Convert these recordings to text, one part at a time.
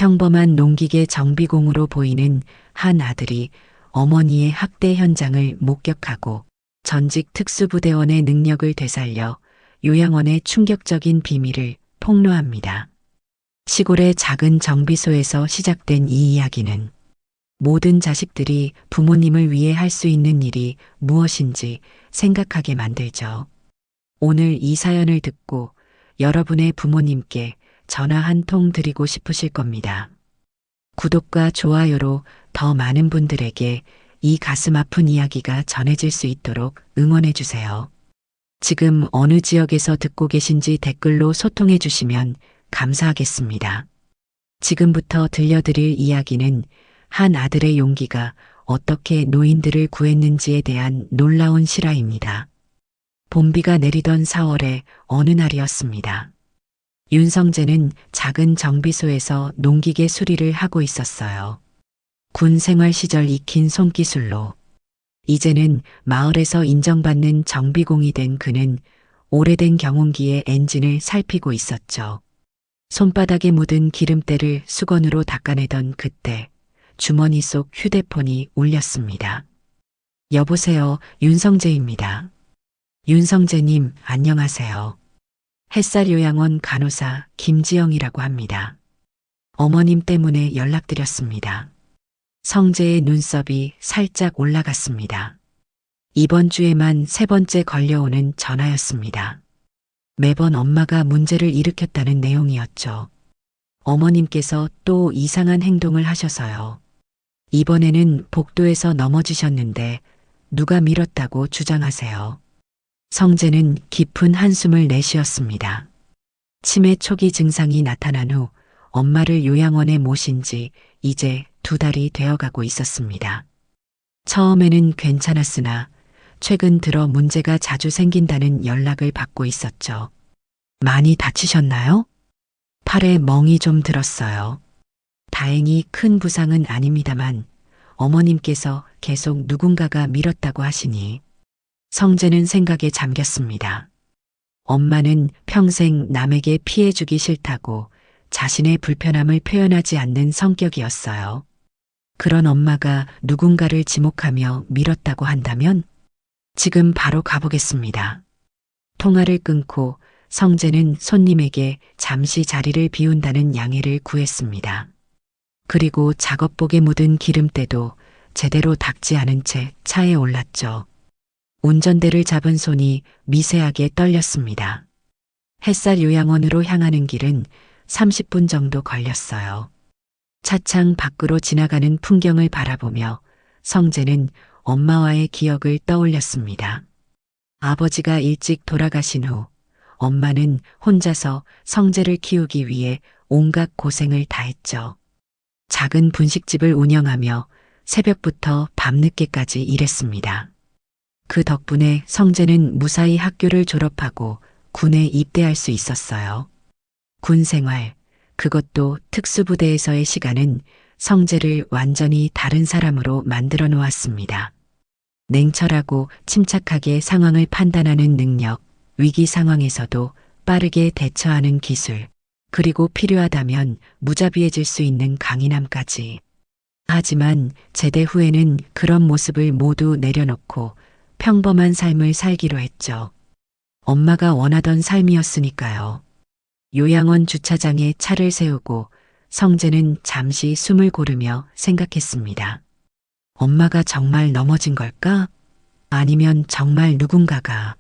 평범한 농기계 정비공으로 보이는 한 아들이 어머니의 학대 현장을 목격하고 전직 특수부대원의 능력을 되살려 요양원의 충격적인 비밀을 폭로합니다. 시골의 작은 정비소에서 시작된 이 이야기는 모든 자식들이 부모님을 위해 할 수 있는 일이 무엇인지 생각하게 만들죠. 오늘 이 사연을 듣고 여러분의 부모님께 전화 한 통 드리고 싶으실 겁니다. 구독과 좋아요로 더 많은 분들에게 이 가슴 아픈 이야기가 전해질 수 있도록 응원해 주세요. 지금 어느 지역에서 듣고 계신지 댓글로 소통해 주시면 감사하겠습니다. 지금부터 들려드릴 이야기는 한 아들의 용기가 어떻게 노인들을 구했는지에 대한 놀라운 실화입니다. 봄비가 내리던 4월의 어느 날이었습니다. 윤성재는 작은 정비소에서 농기계 수리를 하고 있었어요. 군 생활 시절 익힌 손기술로 이제는 마을에서 인정받는 정비공이 된 그는 오래된 경운기의 엔진을 살피고 있었죠. 손바닥에 묻은 기름때를 수건으로 닦아내던 그때 주머니 속 휴대폰이 울렸습니다. 여보세요, 윤성재입니다. 윤성재님, 안녕하세요. 햇살요양원 간호사 김지영이라고 합니다. 어머님 때문에 연락드렸습니다. 성재의 눈썹이 살짝 올라갔습니다. 이번 주에만 3번째 걸려오는 전화였습니다. 매번 엄마가 문제를 일으켰다는 내용이었죠. 어머님께서 또 이상한 행동을 하셔서요. 이번에는 복도에서 넘어지셨는데 누가 밀었다고 주장하세요. 성재는 깊은 한숨을 내쉬었습니다. 치매 초기 증상이 나타난 후 엄마를 요양원에 모신 지 이제 2달이 되어가고 있었습니다. 처음에는 괜찮았으나 최근 들어 문제가 자주 생긴다는 연락을 받고 있었죠. 많이 다치셨나요? 팔에 멍이 좀 들었어요. 다행히 큰 부상은 아닙니다만 어머님께서 계속 누군가가 밀었다고 하시니 성재는 생각에 잠겼습니다. 엄마는 평생 남에게 피해 주기 싫다고 자신의 불편함을 표현하지 않는 성격이었어요. 그런 엄마가 누군가를 지목하며 밀었다고 한다면 지금 바로 가보겠습니다. 통화를 끊고 성재는 손님에게 잠시 자리를 비운다는 양해를 구했습니다. 그리고 작업복에 묻은 기름때도 제대로 닦지 않은 채 차에 올랐죠. 운전대를 잡은 손이 미세하게 떨렸습니다. 햇살 요양원으로 향하는 길은 30분 정도 걸렸어요. 차창 밖으로 지나가는 풍경을 바라보며 성재는 엄마와의 기억을 떠올렸습니다. 아버지가 일찍 돌아가신 후 엄마는 혼자서 성재를 키우기 위해 온갖 고생을 다했죠. 작은 분식집을 운영하며 새벽부터 밤늦게까지 일했습니다. 그 덕분에 성재는 무사히 학교를 졸업하고 군에 입대할 수 있었어요. 군 생활, 그것도 특수부대에서의 시간은 성재를 완전히 다른 사람으로 만들어 놓았습니다. 냉철하고 침착하게 상황을 판단하는 능력, 위기 상황에서도 빠르게 대처하는 기술, 그리고 필요하다면 무자비해질 수 있는 강인함까지. 하지만 제대 후에는 그런 모습을 모두 내려놓고 평범한 삶을 살기로 했죠. 엄마가 원하던 삶이었으니까요. 요양원 주차장에 차를 세우고 성재는 잠시 숨을 고르며 생각했습니다. 엄마가 정말 넘어진 걸까? 아니면 정말 누군가가?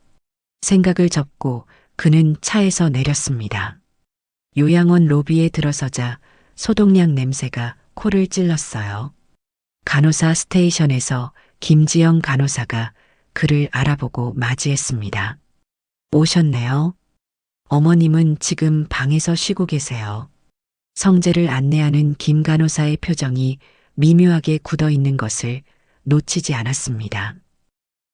생각을 접고 그는 차에서 내렸습니다. 요양원 로비에 들어서자 소독약 냄새가 코를 찔렀어요. 간호사 스테이션에서 김지영 간호사가 그를 알아보고 맞이했습니다. 오셨네요. 어머님은 지금 방에서 쉬고 계세요. 성재를 안내하는 김 간호사의 표정이 미묘하게 굳어 있는 것을 놓치지 않았습니다.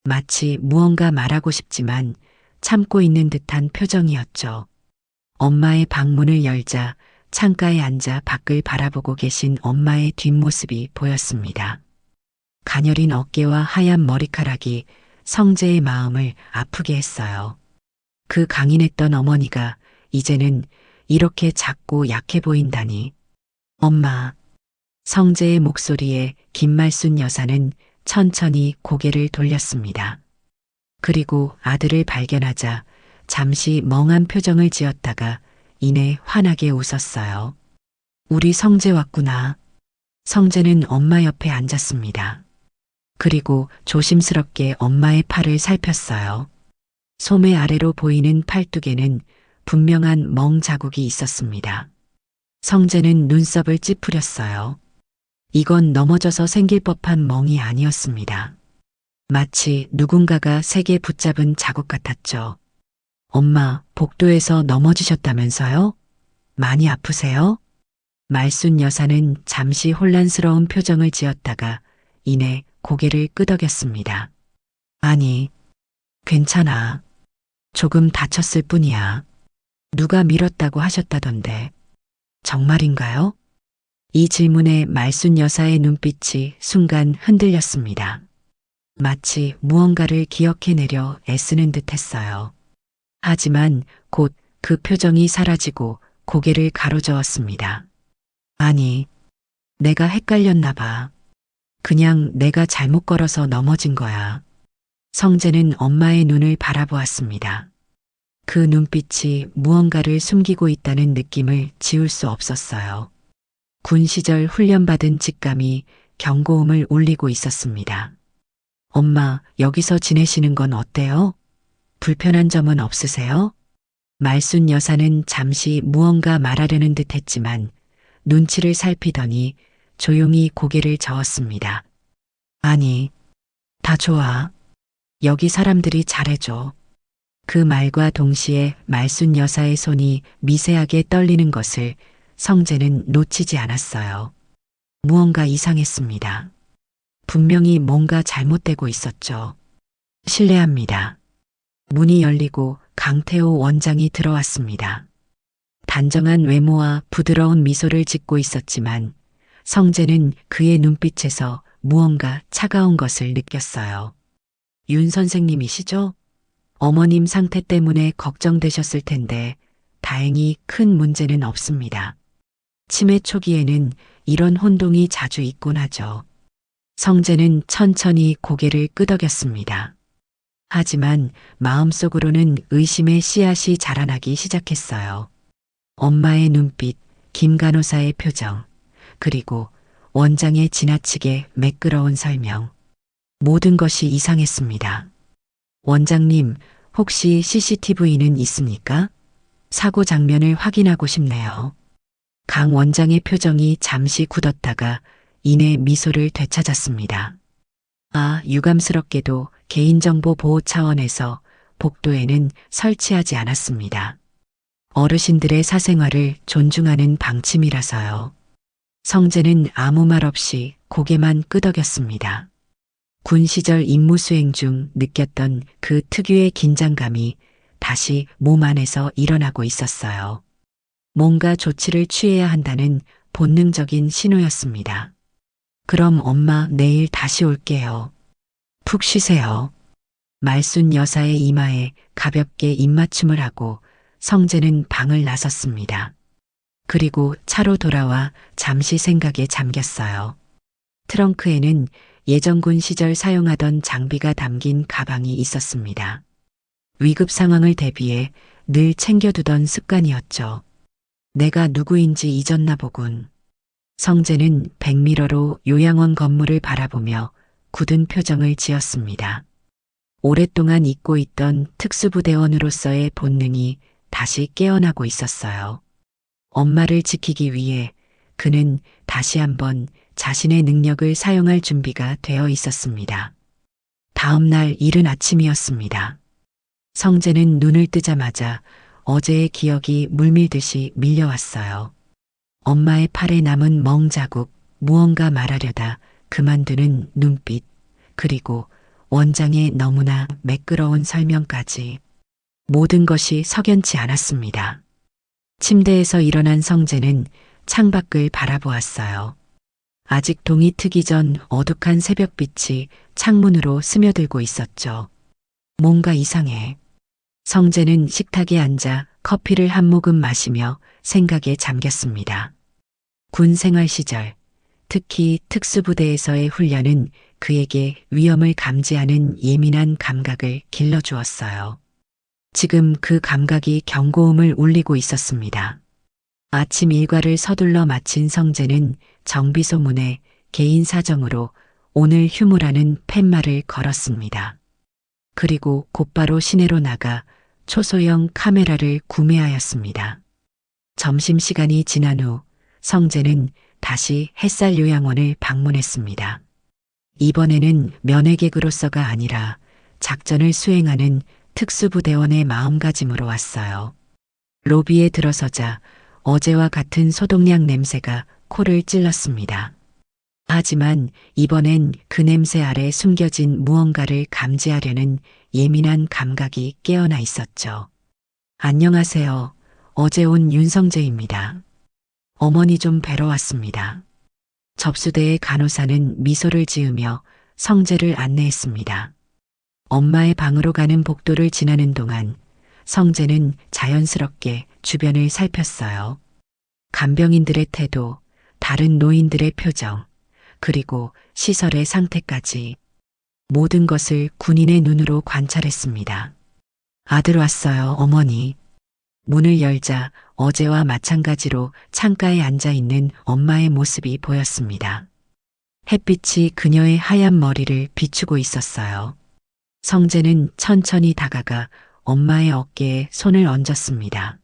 마치 무언가 말하고 싶지만 참고 있는 듯한 표정이었죠. 엄마의 방문을 열자 창가에 앉아 밖을 바라보고 계신 엄마의 뒷모습이 보였습니다. 가녀린 어깨와 하얀 머리카락이 성재의 마음을 아프게 했어요. 그 강인했던 어머니가 이제는 이렇게 작고 약해 보인다니. 엄마. 성재의 목소리에 김말순 여사는 천천히 고개를 돌렸습니다. 그리고 아들을 발견하자 잠시 멍한 표정을 지었다가 이내 환하게 웃었어요. 우리 성재 왔구나. 성재는 엄마 옆에 앉았습니다. 그리고 조심스럽게 엄마의 팔을 살폈어요. 소매 아래로 보이는 팔뚝에는 분명한 멍 자국이 있었습니다. 성재는 눈썹을 찌푸렸어요. 이건 넘어져서 생길 법한 멍이 아니었습니다. 마치 누군가가 세게 붙잡은 자국 같았죠. 엄마, 복도에서 넘어지셨다면서요? 많이 아프세요? 말순 여사는 잠시 혼란스러운 표정을 지었다가 이내 고개를 끄덕였습니다. 아니, 괜찮아. 조금 다쳤을 뿐이야. 누가 밀었다고 하셨다던데. 정말인가요? 이 질문에 말순 여사의 눈빛이 순간 흔들렸습니다. 마치 무언가를 기억해내려 애쓰는 듯 했어요. 하지만 곧 그 표정이 사라지고 고개를 가로저었습니다. 아니, 내가 헷갈렸나 봐. 그냥 내가 잘못 걸어서 넘어진 거야. 성재는 엄마의 눈을 바라보았습니다. 그 눈빛이 무언가를 숨기고 있다는 느낌을 지울 수 없었어요. 군 시절 훈련받은 직감이 경고음을 울리고 있었습니다. 엄마, 여기서 지내시는 건 어때요? 불편한 점은 없으세요? 말순 여사는 잠시 무언가 말하려는 듯 했지만 눈치를 살피더니 조용히 고개를 저었습니다. 아니, 다 좋아. 여기 사람들이 잘해줘. 그 말과 동시에 말순 여사의 손이 미세하게 떨리는 것을 성재는 놓치지 않았어요. 무언가 이상했습니다. 분명히 뭔가 잘못되고 있었죠. 실례합니다. 문이 열리고 강태호 원장이 들어왔습니다. 단정한 외모와 부드러운 미소를 짓고 있었지만 성재는 그의 눈빛에서 무언가 차가운 것을 느꼈어요. 윤 선생님이시죠? 어머님 상태 때문에 걱정되셨을 텐데 다행히 큰 문제는 없습니다. 치매 초기에는 이런 혼동이 자주 있곤 하죠. 성재는 천천히 고개를 끄덕였습니다. 하지만 마음속으로는 의심의 씨앗이 자라나기 시작했어요. 엄마의 눈빛, 김 간호사의 표정, 그리고 원장의 지나치게 매끄러운 설명. 모든 것이 이상했습니다. 원장님, 혹시 CCTV는 있습니까? 사고 장면을 확인하고 싶네요. 강 원장의 표정이 잠시 굳었다가 이내 미소를 되찾았습니다. 아, 유감스럽게도 개인정보 보호 차원에서 복도에는 설치하지 않았습니다. 어르신들의 사생활을 존중하는 방침이라서요. 성재는 아무 말 없이 고개만 끄덕였습니다. 군 시절 임무 수행 중 느꼈던 그 특유의 긴장감이 다시 몸 안에서 일어나고 있었어요. 뭔가 조치를 취해야 한다는 본능적인 신호였습니다. 그럼 엄마 내일 다시 올게요. 푹 쉬세요. 말순 여사의 이마에 가볍게 입맞춤을 하고 성재는 방을 나섰습니다. 그리고 차로 돌아와 잠시 생각에 잠겼어요. 트렁크에는 예전군 시절 사용하던 장비가 담긴 가방이 있었습니다. 위급 상황을 대비해 늘 챙겨두던 습관이었죠. 내가 누구인지 잊었나 보군. 성재는 백미러로 요양원 건물을 바라보며 굳은 표정을 지었습니다. 오랫동안 잊고 있던 특수부대원으로서의 본능이 다시 깨어나고 있었어요. 엄마를 지키기 위해 그는 다시 한번 자신의 능력을 사용할 준비가 되어 있었습니다. 다음 날 이른 아침이었습니다. 성재는 눈을 뜨자마자 어제의 기억이 물밀듯이 밀려왔어요. 엄마의 팔에 남은 멍 자국, 무언가 말하려다 그만두는 눈빛, 그리고 원장의 너무나 매끄러운 설명까지. 모든 것이 석연치 않았습니다. 침대에서 일어난 성재는 창밖을 바라보았어요. 아직 동이 트기 전 어둑한 새벽빛이 창문으로 스며들고 있었죠. 뭔가 이상해. 성재는 식탁에 앉아 커피를 한 모금 마시며 생각에 잠겼습니다. 군 생활 시절, 특히 특수부대에서의 훈련은 그에게 위험을 감지하는 예민한 감각을 길러주었어요. 지금 그 감각이 경고음을 울리고 있었습니다. 아침 일과를 서둘러 마친 성재는 정비소 문에 개인 사정으로 오늘 휴무라는 팻말을 걸었습니다. 그리고 곧바로 시내로 나가 초소형 카메라를 구매하였습니다. 점심시간이 지난 후 성재는 다시 햇살 요양원을 방문했습니다. 이번에는 면회객으로서가 아니라 작전을 수행하는 특수부대원의 마음가짐으로 왔어요. 로비에 들어서자 어제와 같은 소독약 냄새가 코를 찔렀습니다. 하지만 이번엔 그 냄새 아래 숨겨진 무언가를 감지하려는 예민한 감각이 깨어나 있었죠. 안녕하세요. 어제 온 윤성재입니다. 어머니 좀 뵈러 왔습니다. 접수대의 간호사는 미소를 지으며 성재를 안내했습니다. 엄마의 방으로 가는 복도를 지나는 동안 성재는 자연스럽게 주변을 살폈어요. 간병인들의 태도, 다른 노인들의 표정, 그리고 시설의 상태까지 모든 것을 군인의 눈으로 관찰했습니다. 아들 왔어요, 어머니. 문을 열자 어제와 마찬가지로 창가에 앉아 있는 엄마의 모습이 보였습니다. 햇빛이 그녀의 하얀 머리를 비추고 있었어요. 성재는 천천히 다가가 엄마의 어깨에 손을 얹었습니다.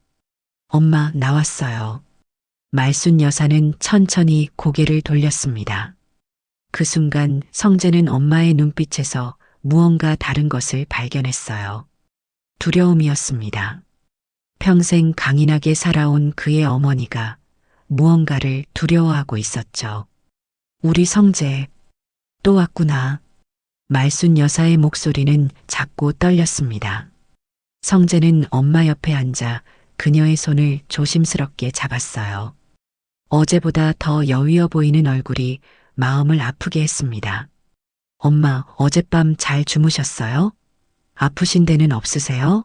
엄마, 나왔어요. 말순 여사는 천천히 고개를 돌렸습니다. 그 순간 성재는 엄마의 눈빛에서 무언가 다른 것을 발견했어요. 두려움이었습니다. 평생 강인하게 살아온 그의 어머니가 무언가를 두려워하고 있었죠. 우리 성재, 또 왔구나. 말순 여사의 목소리는 작고 떨렸습니다. 성재는 엄마 옆에 앉아 그녀의 손을 조심스럽게 잡았어요. 어제보다 더 여위어 보이는 얼굴이 마음을 아프게 했습니다. 엄마, 어젯밤 잘 주무셨어요? 아프신 데는 없으세요?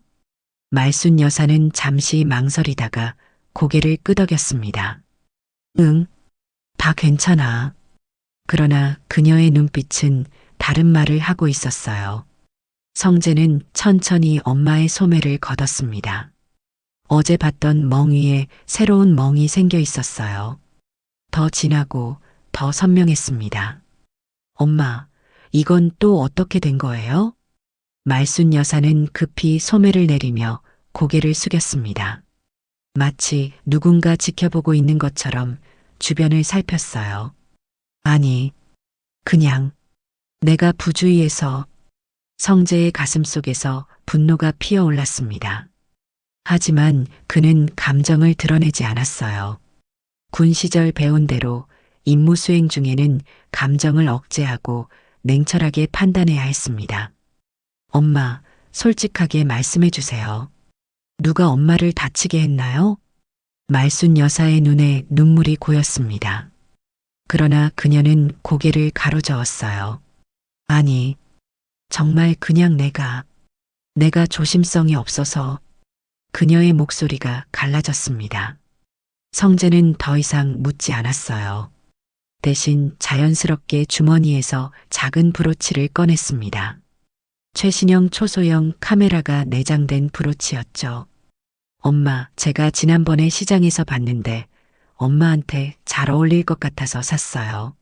말순 여사는 잠시 망설이다가 고개를 끄덕였습니다. 응, 다 괜찮아. 그러나 그녀의 눈빛은 다른 말을 하고 있었어요. 성재는 천천히 엄마의 소매를 걷었습니다. 어제 봤던 멍 위에 새로운 멍이 생겨 있었어요. 더 진하고 더 선명했습니다. 엄마, 이건 또 어떻게 된 거예요? 말순 여사는 급히 소매를 내리며 고개를 숙였습니다. 마치 누군가 지켜보고 있는 것처럼 주변을 살폈어요. 아니, 그냥 내가 부주의해서. 성재의 가슴 속에서 분노가 피어올랐습니다. 하지만 그는 감정을 드러내지 않았어요. 군 시절 배운 대로 임무 수행 중에는 감정을 억제하고 냉철하게 판단해야 했습니다. 엄마, 솔직하게 말씀해 주세요. 누가 엄마를 다치게 했나요? 말순 여사의 눈에 눈물이 고였습니다. 그러나 그녀는 고개를 가로저었어요. 아니, 정말 그냥 내가 조심성이 없어서. 그녀의 목소리가 갈라졌습니다. 성재는 더 이상 묻지 않았어요. 대신 자연스럽게 주머니에서 작은 브로치를 꺼냈습니다. 최신형 초소형 카메라가 내장된 브로치였죠. 엄마, 제가 지난번에 시장에서 봤는데 엄마한테 잘 어울릴 것 같아서 샀어요.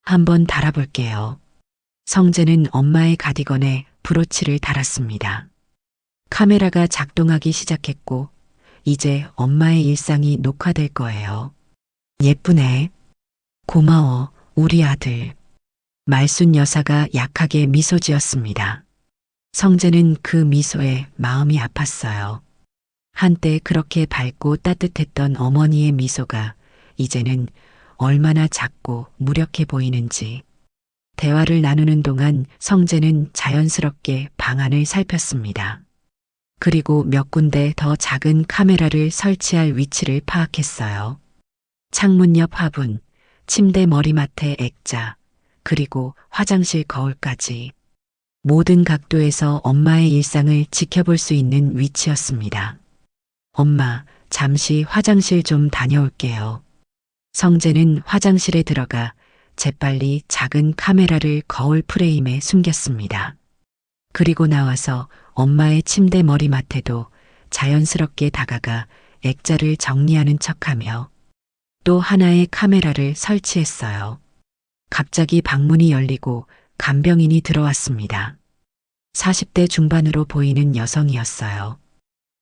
한번 달아볼게요. 성재는 엄마의 가디건에 브로치를 달았습니다. 카메라가 작동하기 시작했고 이제 엄마의 일상이 녹화될 거예요. 예쁘네. 고마워, 우리 아들. 말순 여사가 약하게 미소 지었습니다. 성재는 그 미소에 마음이 아팠어요. 한때 그렇게 밝고 따뜻했던 어머니의 미소가 이제는 얼마나 작고 무력해 보이는지. 대화를 나누는 동안 성재는 자연스럽게 방안을 살폈습니다. 그리고 몇 군데 더 작은 카메라를 설치할 위치를 파악했어요. 창문 옆 화분, 침대 머리맡의 액자, 그리고 화장실 거울까지. 모든 각도에서 엄마의 일상을 지켜볼 수 있는 위치였습니다. 엄마, 잠시 화장실 좀 다녀올게요. 성재는 화장실에 들어가 재빨리 작은 카메라를 거울 프레임에 숨겼습니다. 그리고 나와서 엄마의 침대 머리맡에도 자연스럽게 다가가 액자를 정리하는 척하며 또 하나의 카메라를 설치했어요. 갑자기 방문이 열리고 간병인이 들어왔습니다. 40대 중반으로 보이는 여성이었어요.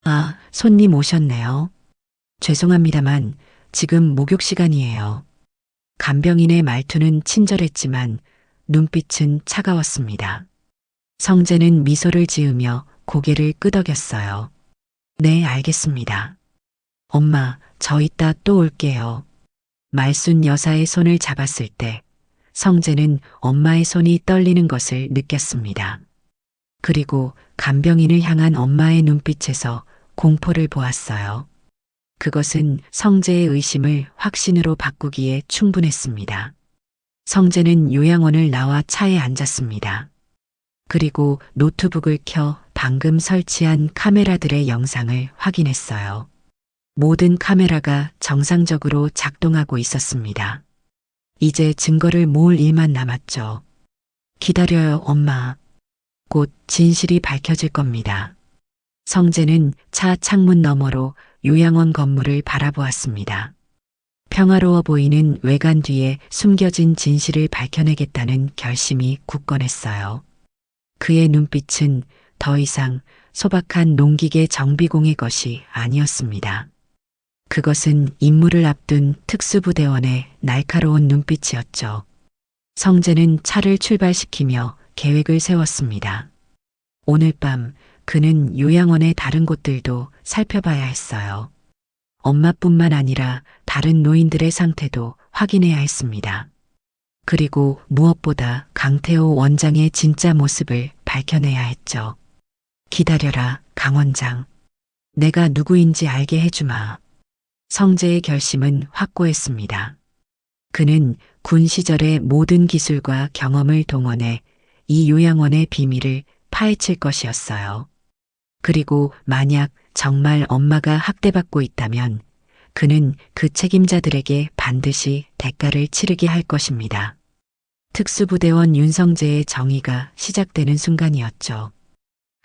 아, 손님 오셨네요. 죄송합니다만 지금 목욕 시간이에요. 간병인의 말투는 친절했지만 눈빛은 차가웠습니다. 성재는 미소를 지으며 고개를 끄덕였어요. 네, 알겠습니다. 엄마, 저 이따 또 올게요. 말순 여사의 손을 잡았을 때 성재는 엄마의 손이 떨리는 것을 느꼈습니다. 그리고 간병인을 향한 엄마의 눈빛에서 공포를 보았어요. 그것은 성재의 의심을 확신으로 바꾸기에 충분했습니다. 성재는 요양원을 나와 차에 앉았습니다. 그리고 노트북을 켜 방금 설치한 카메라들의 영상을 확인했어요. 모든 카메라가 정상적으로 작동하고 있었습니다. 이제 증거를 모을 일만 남았죠. 기다려요, 엄마. 곧 진실이 밝혀질 겁니다. 성재는 차 창문 너머로 요양원 건물을 바라보았습니다. 평화로워 보이는 외관 뒤에 숨겨진 진실을 밝혀내겠다는 결심이 굳건했어요. 그의 눈빛은 더 이상 소박한 농기계 정비공의 것이 아니었습니다. 그것은 임무를 앞둔 특수부대원의 날카로운 눈빛이었죠. 성재는 차를 출발시키며 계획을 세웠습니다. 오늘 밤 그는 요양원의 다른 곳들도 살펴봐야 했어요. 엄마뿐만 아니라 다른 노인들의 상태도 확인해야 했습니다. 그리고 무엇보다 강태호 원장의 진짜 모습을 밝혀내야 했죠. 기다려라, 강 원장. 내가 누구인지 알게 해주마. 성재의 결심은 확고했습니다. 그는 군 시절의 모든 기술과 경험을 동원해 이 요양원의 비밀을 파헤칠 것이었어요. 그리고 만약 정말 엄마가 학대받고 있다면 그는 그 책임자들에게 반드시 대가를 치르게 할 것입니다. 특수부대원 윤성재의 정의가 시작되는 순간이었죠.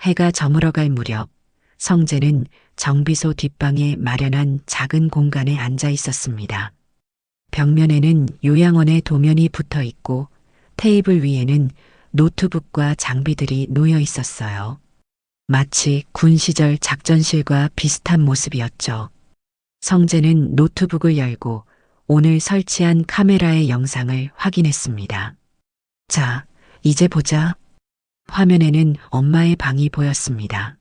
해가 저물어갈 무렵 성재는 정비소 뒷방에 마련한 작은 공간에 앉아 있었습니다. 벽면에는 요양원의 도면이 붙어 있고 테이블 위에는 노트북과 장비들이 놓여 있었어요. 마치 군 시절 작전실과 비슷한 모습이었죠. 성재는 노트북을 열고 오늘 설치한 카메라의 영상을 확인했습니다. 자, 이제 보자. 화면에는 엄마의 방이 보였습니다.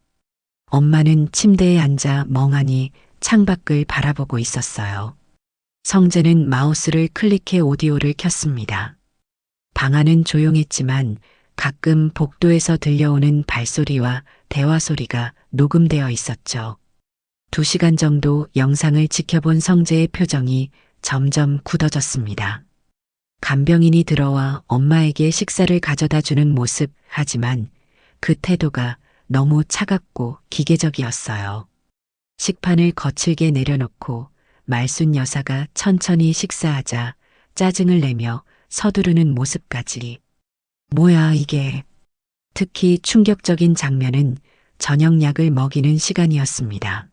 엄마는 침대에 앉아 멍하니 창밖을 바라보고 있었어요. 성재는 마우스를 클릭해 오디오를 켰습니다. 방 안은 조용했지만 가끔 복도에서 들려오는 발소리와 대화 소리가 녹음되어 있었죠. 2시간 정도 영상을 지켜본 성재의 표정이 점점 굳어졌습니다. 간병인이 들어와 엄마에게 식사를 가져다 주는 모습, 하지만 그 태도가 너무 차갑고 기계적이었어요. 식판을 거칠게 내려놓고 말순 여사가 천천히 식사하자 짜증을 내며 서두르는 모습까지. 뭐야 이게. 특히 충격적인 장면은 저녁 약을 먹이는 시간이었습니다.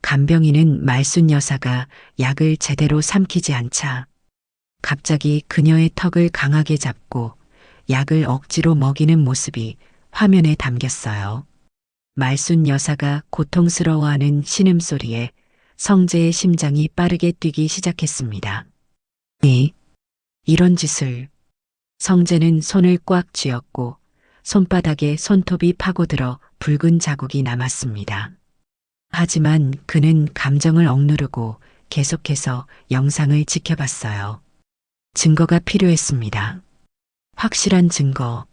간병인은 말순 여사가 약을 제대로 삼키지 않자 갑자기 그녀의 턱을 강하게 잡고 약을 억지로 먹이는 모습이 화면에 담겼어요. 말순 여사가 고통스러워하는 신음소리에 성재의 심장이 빠르게 뛰기 시작했습니다. 이런 짓을. 성재는 손을 꽉 쥐었고 손바닥에 손톱이 파고들어 붉은 자국이 남았습니다. 하지만 그는 감정을 억누르고 계속해서 영상을 지켜봤어요. 증거가 필요했습니다. 확실한 증거.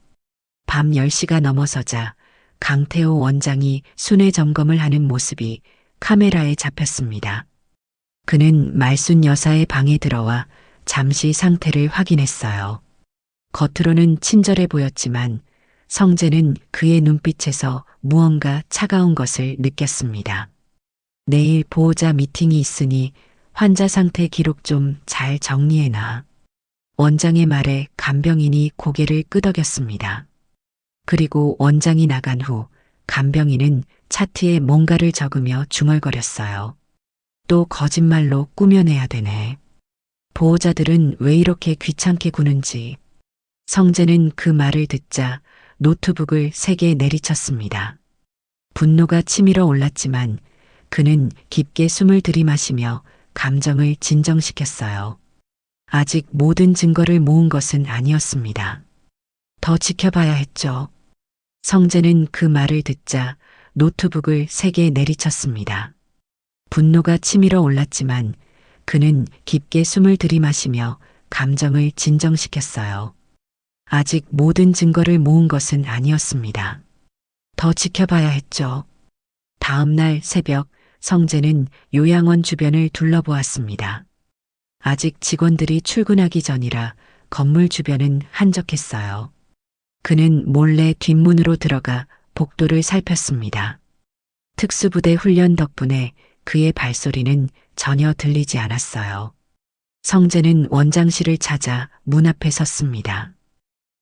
밤 10시가 넘어서자 강태호 원장이 순회 점검을 하는 모습이 카메라에 잡혔습니다. 그는 말순 여사의 방에 들어와 잠시 상태를 확인했어요. 겉으로는 친절해 보였지만 성재는 그의 눈빛에서 무언가 차가운 것을 느꼈습니다. 내일 보호자 미팅이 있으니 환자 상태 기록 좀 잘 정리해놔. 원장의 말에 간병인이 고개를 끄덕였습니다. 그리고 원장이 나간 후 간병인은 차트에 뭔가를 적으며 중얼거렸어요. 또 거짓말로 꾸며내야 되네. 보호자들은 왜 이렇게 귀찮게 구는지. 성재는 그 말을 듣자 노트북을 3개 내리쳤습니다. 분노가 치밀어 올랐지만 그는 깊게 숨을 들이마시며 감정을 진정시켰어요. 아직 모든 증거를 모은 것은 아니었습니다. 더 지켜봐야 했죠. 성재는 그 말을 듣자 노트북을 3개 내리쳤습니다. 분노가 치밀어 올랐지만 그는 깊게 숨을 들이마시며 감정을 진정시켰어요. 아직 모든 증거를 모은 것은 아니었습니다. 더 지켜봐야 했죠. 다음 날 새벽 성재는 요양원 주변을 둘러보았습니다. 아직 직원들이 출근하기 전이라 건물 주변은 한적했어요. 그는 몰래 뒷문으로 들어가 복도를 살폈습니다. 특수부대 훈련 덕분에 그의 발소리는 전혀 들리지 않았어요. 성재는 원장실을 찾아 문 앞에 섰습니다.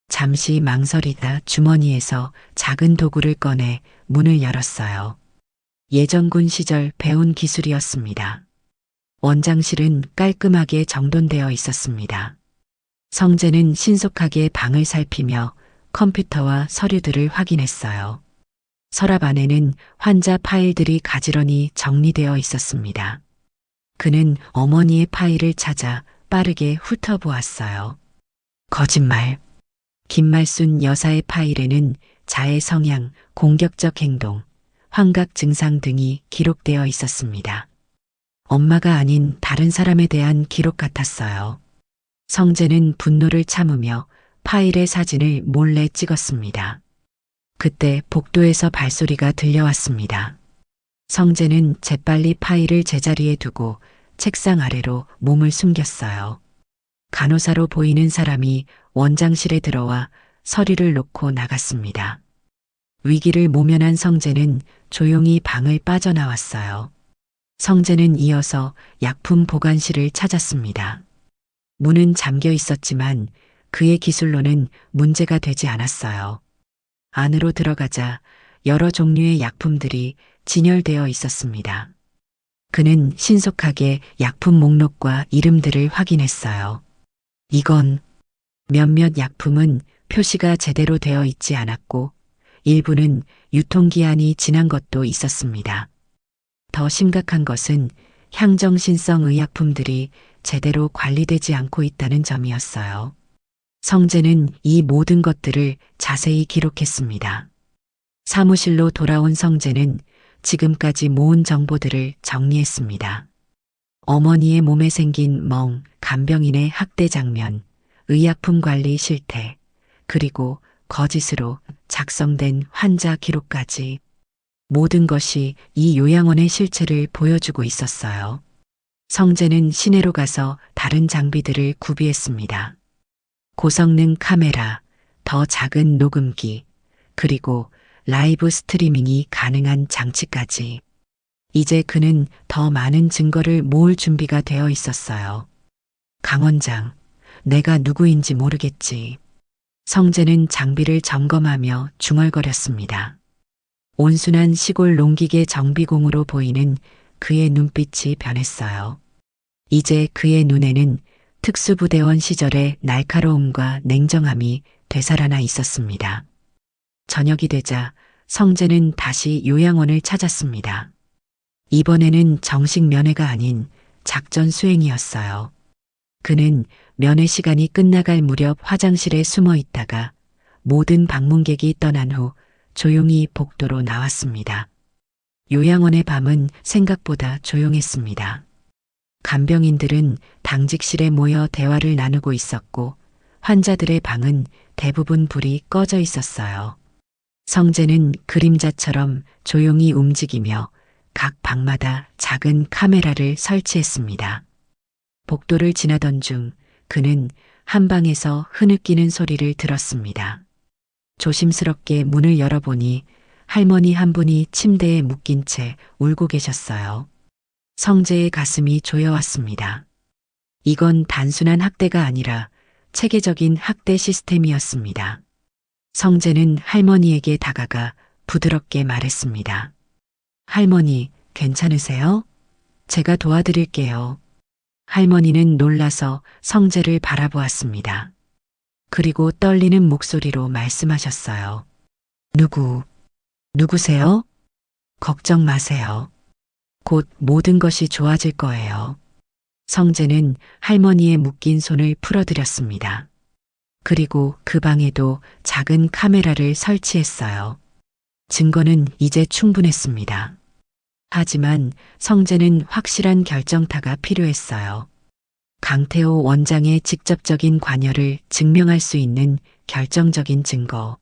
잠시 망설이다 주머니에서 작은 도구를 꺼내 문을 열었어요. 예전군 시절 배운 기술이었습니다. 원장실은 깔끔하게 정돈되어 있었습니다. 성재는 신속하게 방을 살피며 컴퓨터와 서류들을 확인했어요. 서랍 안에는 환자 파일들이 가지런히 정리되어 있었습니다. 그는 어머니의 파일을 찾아 빠르게 훑어보았어요. 거짓말. 김말순 여사의 파일에는 자해 성향, 공격적 행동, 환각 증상 등이 기록되어 있었습니다. 엄마가 아닌 다른 사람에 대한 기록 같았어요. 성재는 분노를 참으며 파일의 사진을 몰래 찍었습니다. 그때 복도에서 발소리가 들려왔습니다. 성재는 재빨리 파일을 제자리에 두고 책상 아래로 몸을 숨겼어요. 간호사로 보이는 사람이 원장실에 들어와 서류를 놓고 나갔습니다. 위기를 모면한 성재는 조용히 방을 빠져나왔어요. 성재는 이어서 약품 보관실을 찾았습니다. 문은 잠겨 있었지만 그의 기술로는 문제가 되지 않았어요. 안으로 들어가자 여러 종류의 약품들이 진열되어 있었습니다. 그는 신속하게 약품 목록과 이름들을 확인했어요. 이건 몇몇 약품은 표시가 제대로 되어 있지 않았고 일부는 유통기한이 지난 것도 있었습니다. 더 심각한 것은 향정신성 의약품들이 제대로 관리되지 않고 있다는 점이었어요. 성재는 이 모든 것들을 자세히 기록했습니다. 사무실로 돌아온 성재는 지금까지 모은 정보들을 정리했습니다. 어머니의 몸에 생긴 멍, 간병인의 학대 장면, 의약품 관리 실태, 그리고 거짓으로 작성된 환자 기록까지 모든 것이 이 요양원의 실체를 보여주고 있었어요. 성재는 시내로 가서 다른 장비들을 구비했습니다. 고성능 카메라, 더 작은 녹음기, 그리고 라이브 스트리밍이 가능한 장치까지. 이제 그는 더 많은 증거를 모을 준비가 되어 있었어요. 강 원장, 내가 누구인지 모르겠지. 성재는 장비를 점검하며 중얼거렸습니다. 온순한 시골 농기계 정비공으로 보이는 그의 눈빛이 변했어요. 이제 그의 눈에는 특수부대원 시절의 날카로움과 냉정함이 되살아나 있었습니다. 저녁이 되자 성재는 다시 요양원을 찾았습니다. 이번에는 정식 면회가 아닌 작전 수행이었어요. 그는 면회 시간이 끝나갈 무렵 화장실에 숨어 있다가 모든 방문객이 떠난 후 조용히 복도로 나왔습니다. 요양원의 밤은 생각보다 조용했습니다. 간병인들은 당직실에 모여 대화를 나누고 있었고 환자들의 방은 대부분 불이 꺼져 있었어요. 성재는 그림자처럼 조용히 움직이며 각 방마다 작은 카메라를 설치했습니다. 복도를 지나던 중 그는 한 방에서 흐느끼는 소리를 들었습니다. 조심스럽게 문을 열어보니 할머니 한 분이 침대에 묶인 채 울고 계셨어요. 성재의 가슴이 조여왔습니다. 이건 단순한 학대가 아니라 체계적인 학대 시스템이었습니다. 성재는 할머니에게 다가가 부드럽게 말했습니다. 할머니, 괜찮으세요? 제가 도와드릴게요. 할머니는 놀라서 성재를 바라보았습니다. 그리고 떨리는 목소리로 말씀하셨어요. 누구세요? 걱정 마세요. 곧 모든 것이 좋아질 거예요. 성재는 할머니의 묶인 손을 풀어드렸습니다. 그리고 그 방에도 작은 카메라를 설치했어요. 증거는 이제 충분했습니다. 하지만 성재는 확실한 결정타가 필요했어요. 강태호 원장의 직접적인 관여를 증명할 수 있는 결정적인 증거.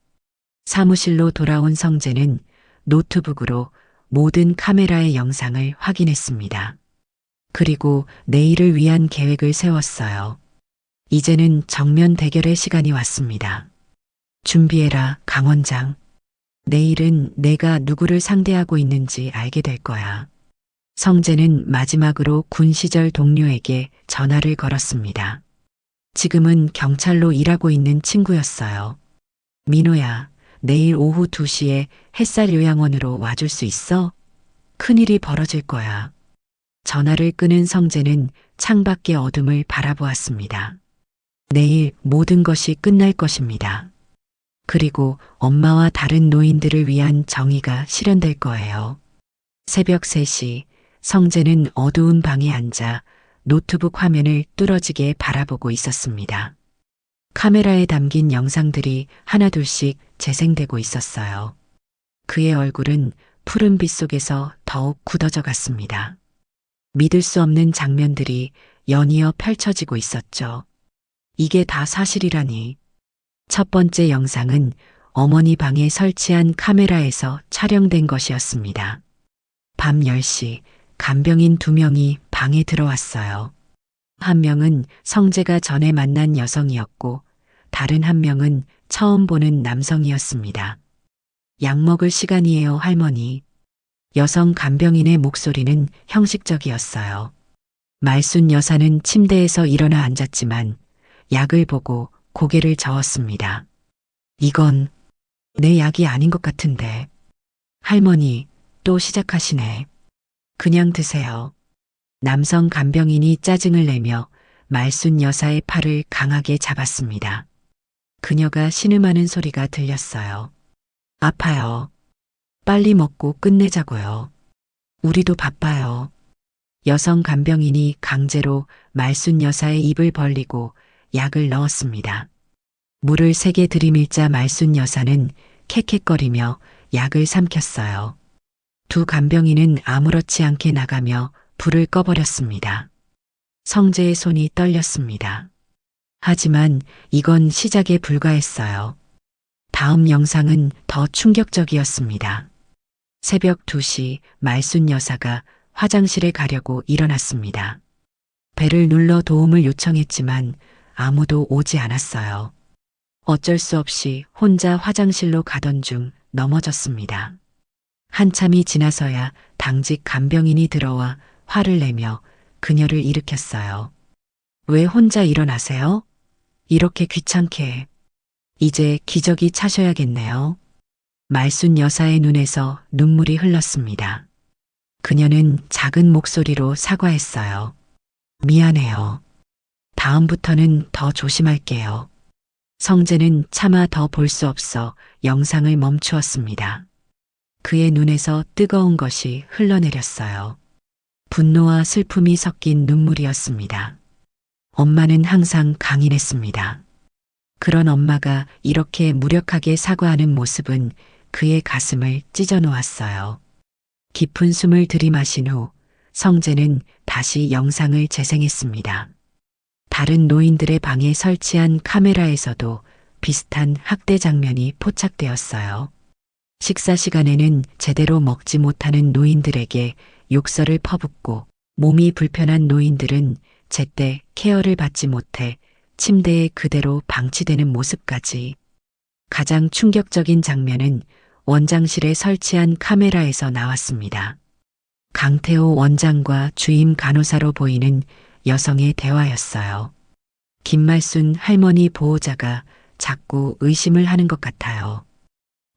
사무실로 돌아온 성재는 노트북으로 모든 카메라의 영상을 확인했습니다. 그리고 내일을 위한 계획을 세웠어요. 이제는 정면 대결의 시간이 왔습니다. 준비해라, 강 원장. 내일은 내가 누구를 상대하고 있는지 알게 될 거야. 성재는 마지막으로 군 시절 동료에게 전화를 걸었습니다. 지금은 경찰로 일하고 있는 친구였어요. 민호야, 내일 오후 2시에 햇살 요양원으로 와줄 수 있어? 큰일이 벌어질 거야. 전화를 끊은 성재는 창밖의 어둠을 바라보았습니다. 내일 모든 것이 끝날 것입니다. 그리고 엄마와 다른 노인들을 위한 정의가 실현될 거예요. 새벽 3시 성재는 어두운 방에 앉아 노트북 화면을 뚫어지게 바라보고 있었습니다. 카메라에 담긴 영상들이 하나둘씩 재생되고 있었어요. 그의 얼굴은 푸른 빛 속에서 더욱 굳어져 갔습니다. 믿을 수 없는 장면들이 연이어 펼쳐지고 있었죠. 이게 다 사실이라니. 첫 번째 영상은 어머니 방에 설치한 카메라에서 촬영된 것이었습니다. 밤 10시 간병인 2명이 방에 들어왔어요. 한 명은 성재가 전에 만난 여성이었고 다른 한 명은 처음 보는 남성이었습니다. 약 먹을 시간이에요, 할머니. 여성 간병인의 목소리는 형식적이었어요. 말순 여사는 침대에서 일어나 앉았지만 약을 보고 고개를 저었습니다. 이건 내 약이 아닌 것 같은데. 할머니, 또 시작하시네. 그냥 드세요. 남성 간병인이 짜증을 내며 말순 여사의 팔을 강하게 잡았습니다. 그녀가 신음하는 소리가 들렸어요. 아파요. 빨리 먹고 끝내자고요. 우리도 바빠요. 여성 간병인이 강제로 말순 여사의 입을 벌리고 약을 넣었습니다. 물을 3개 들이밀자 말순 여사는 캑캑거리며 약을 삼켰어요. 두 간병인은 아무렇지 않게 나가며 불을 꺼버렸습니다. 성재의 손이 떨렸습니다. 하지만 이건 시작에 불과했어요. 다음 영상은 더 충격적이었습니다. 새벽 2시 말순 여사가 화장실에 가려고 일어났습니다. 벨을 눌러 도움을 요청했지만 아무도 오지 않았어요. 어쩔 수 없이 혼자 화장실로 가던 중 넘어졌습니다. 한참이 지나서야 당직 간병인이 들어와 화를 내며 그녀를 일으켰어요. 왜 혼자 일어나세요? 이렇게 귀찮게. 이제 기저귀 차셔야겠네요. 말순 여사의 눈에서 눈물이 흘렀습니다. 그녀는 작은 목소리로 사과했어요. 미안해요. 다음부터는 더 조심할게요. 성재는 차마 더 볼 수 없어 영상을 멈추었습니다. 그의 눈에서 뜨거운 것이 흘러내렸어요. 분노와 슬픔이 섞인 눈물이었습니다. 엄마는 항상 강인했습니다. 그런 엄마가 이렇게 무력하게 사과하는 모습은 그의 가슴을 찢어 놓았어요. 깊은 숨을 들이마신 후 성재는 다시 영상을 재생했습니다. 다른 노인들의 방에 설치한 카메라에서도 비슷한 학대 장면이 포착되었어요. 식사 시간에는 제대로 먹지 못하는 노인들에게 욕설을 퍼붓고 몸이 불편한 노인들은 제때 케어를 받지 못해 침대에 그대로 방치되는 모습까지. 가장 충격적인 장면은 원장실에 설치한 카메라에서 나왔습니다. 강태호 원장과 주임 간호사로 보이는 여성의 대화였어요. 김말순 할머니 보호자가 자꾸 의심을 하는 것 같아요.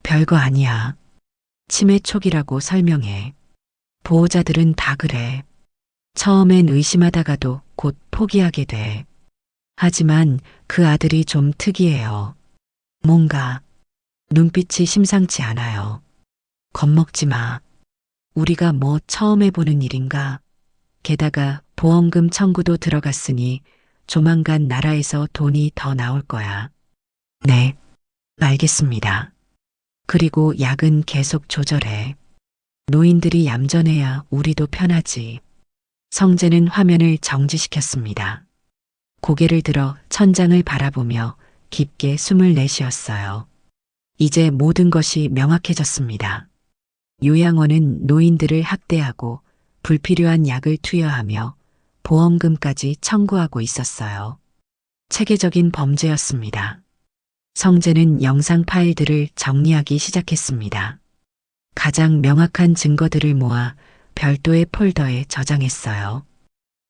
별거 아니야. 치매 초기라고 설명해. 보호자들은 다 그래. 처음엔 의심하다가도 곧 포기하게 돼. 하지만 그 아들이 좀 특이해요. 뭔가 눈빛이 심상치 않아요. 겁먹지 마. 우리가 뭐 처음 해보는 일인가? 게다가 보험금 청구도 들어갔으니 조만간 나라에서 돈이 더 나올 거야. 네, 알겠습니다. 그리고 약은 계속 조절해. 노인들이 얌전해야 우리도 편하지. 성재는 화면을 정지시켰습니다. 고개를 들어 천장을 바라보며 깊게 숨을 내쉬었어요. 이제 모든 것이 명확해졌습니다. 요양원은 노인들을 학대하고 불필요한 약을 투여하며 보험금까지 청구하고 있었어요. 체계적인 범죄였습니다. 성재는 영상 파일들을 정리하기 시작했습니다. 가장 명확한 증거들을 모아 별도의 폴더에 저장했어요.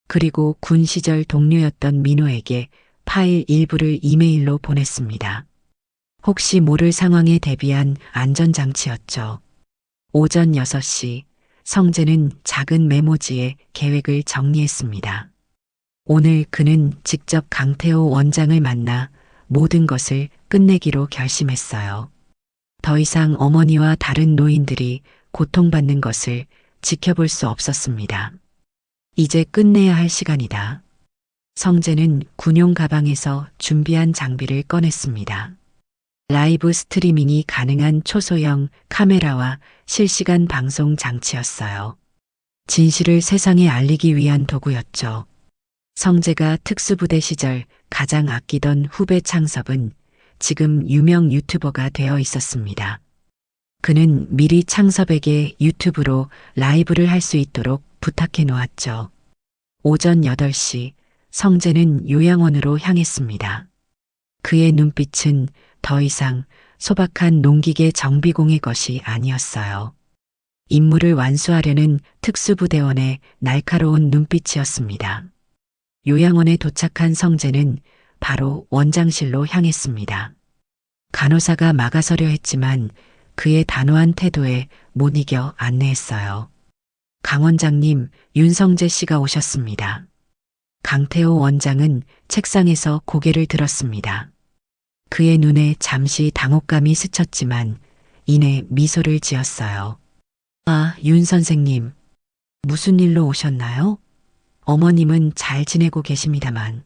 그리고 군 시절 동료였던 민호에게 파일 일부를 이메일로 보냈습니다. 혹시 모를 상황에 대비한 안전장치였죠. 오전 6시 성재는 작은 메모지에 계획을 정리했습니다. 오늘 그는 직접 강태호 원장을 만나 모든 것을 끝내기로 결심했어요. 더 이상 어머니와 다른 노인들이 고통받는 것을 지켜볼 수 없었습니다. 이제 끝내야 할 시간이다. 성재는 군용 가방에서 준비한 장비를 꺼냈습니다. 라이브 스트리밍이 가능한 초소형 카메라와 실시간 방송 장치였어요. 진실을 세상에 알리기 위한 도구였죠. 성재가 특수부대 시절 가장 아끼던 후배 창섭은 지금 유명 유튜버가 되어 있었습니다. 그는 미리 창섭에게 유튜브로 라이브를 할 수 있도록 부탁해 놓았죠. 오전 8시 성재는 요양원으로 향했습니다. 그의 눈빛은 더 이상 소박한 농기계 정비공의 것이 아니었어요. 임무를 완수하려는 특수부대원의 날카로운 눈빛이었습니다. 요양원에 도착한 성재는 바로 원장실로 향했습니다. 간호사가 막아서려 했지만 그의 단호한 태도에 못 이겨 안내했어요. 강 원장님, 윤성재 씨가 오셨습니다. 강태호 원장은 책상에서 고개를 들었습니다. 그의 눈에 잠시 당혹감이 스쳤지만 이내 미소를 지었어요. 아, 윤 선생님. 무슨 일로 오셨나요? 어머님은 잘 지내고 계십니다만.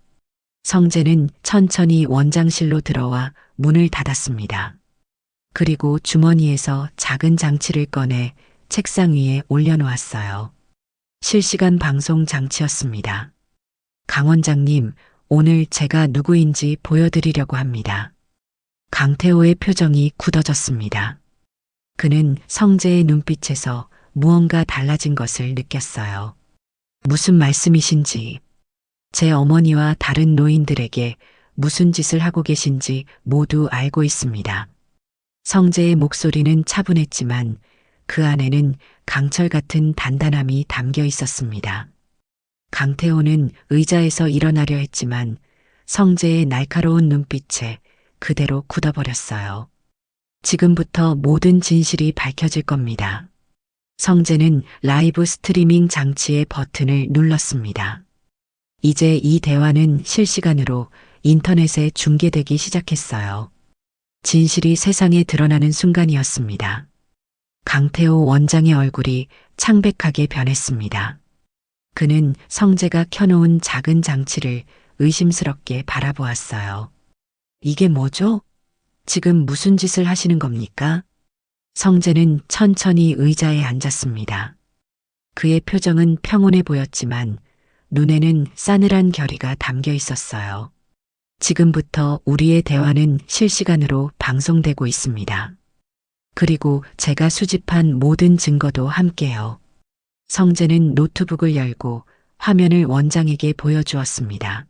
성재는 천천히 원장실로 들어와 문을 닫았습니다. 그리고 주머니에서 작은 장치를 꺼내 책상 위에 올려놓았어요. 실시간 방송 장치였습니다. 강 원장님, 오늘 제가 누구인지 보여드리려고 합니다. 강태호의 표정이 굳어졌습니다. 그는 성재의 눈빛에서 무언가 달라진 것을 느꼈어요. 무슨 말씀이신지, 제 어머니와 다른 노인들에게 무슨 짓을 하고 계신지 모두 알고 있습니다. 성재의 목소리는 차분했지만 그 안에는 강철 같은 단단함이 담겨 있었습니다. 강태호는 의자에서 일어나려 했지만 성재의 날카로운 눈빛에 그대로 굳어버렸어요. 지금부터 모든 진실이 밝혀질 겁니다. 성재는 라이브 스트리밍 장치의 버튼을 눌렀습니다. 이제 이 대화는 실시간으로 인터넷에 중계되기 시작했어요. 진실이 세상에 드러나는 순간이었습니다. 강태호 원장의 얼굴이 창백하게 변했습니다. 그는 성재가 켜놓은 작은 장치를 의심스럽게 바라보았어요. 이게 뭐죠? 지금 무슨 짓을 하시는 겁니까? 성재는 천천히 의자에 앉았습니다. 그의 표정은 평온해 보였지만 눈에는 싸늘한 결의가 담겨 있었어요. 지금부터 우리의 대화는 실시간으로 방송되고 있습니다. 그리고 제가 수집한 모든 증거도 함께요. 성재는 노트북을 열고 화면을 원장에게 보여주었습니다.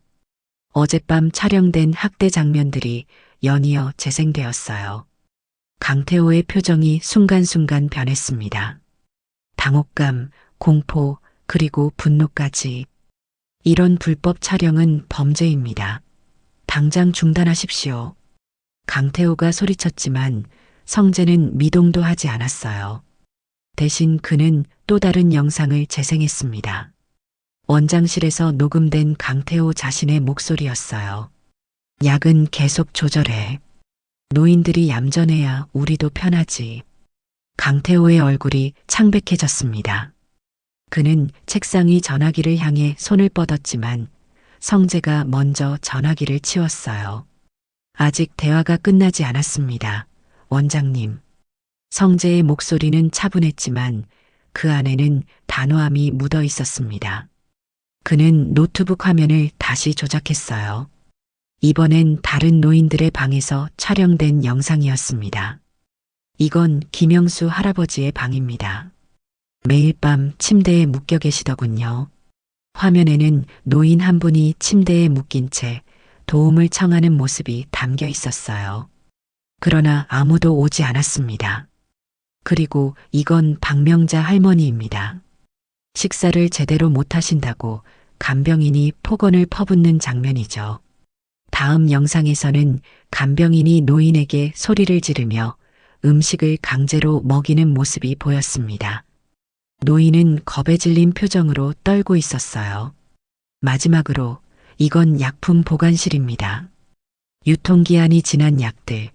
어젯밤 촬영된 학대 장면들이 연이어 재생되었어요. 강태호의 표정이 순간순간 변했습니다. 당혹감, 공포, 그리고 분노까지. 이런 불법 촬영은 범죄입니다. 당장 중단하십시오. 강태호가 소리쳤지만 성재는 미동도 하지 않았어요. 대신 그는 또 다른 영상을 재생했습니다. 원장실에서 녹음된 강태호 자신의 목소리였어요. 약은 계속 조절해. 노인들이 얌전해야 우리도 편하지. 강태호의 얼굴이 창백해졌습니다. 그는 책상 위 전화기를 향해 손을 뻗었지만 성재가 먼저 전화기를 치웠어요. 아직 대화가 끝나지 않았습니다. 원장님. 성재의 목소리는 차분했지만 그 안에는 단호함이 묻어 있었습니다. 그는 노트북 화면을 다시 조작했어요. 이번엔 다른 노인들의 방에서 촬영된 영상이었습니다. 이건 김영수 할아버지의 방입니다. 매일 밤 침대에 묶여 계시더군요. 화면에는 노인 한 분이 침대에 묶인 채 도움을 청하는 모습이 담겨 있었어요. 그러나 아무도 오지 않았습니다. 그리고 이건 박명자 할머니입니다. 식사를 제대로 못 하신다고 간병인이 폭언을 퍼붓는 장면이죠. 다음 영상에서는 간병인이 노인에게 소리를 지르며 음식을 강제로 먹이는 모습이 보였습니다. 노인은 겁에 질린 표정으로 떨고 있었어요. 마지막으로 이건 약품 보관실입니다. 유통기한이 지난 약들,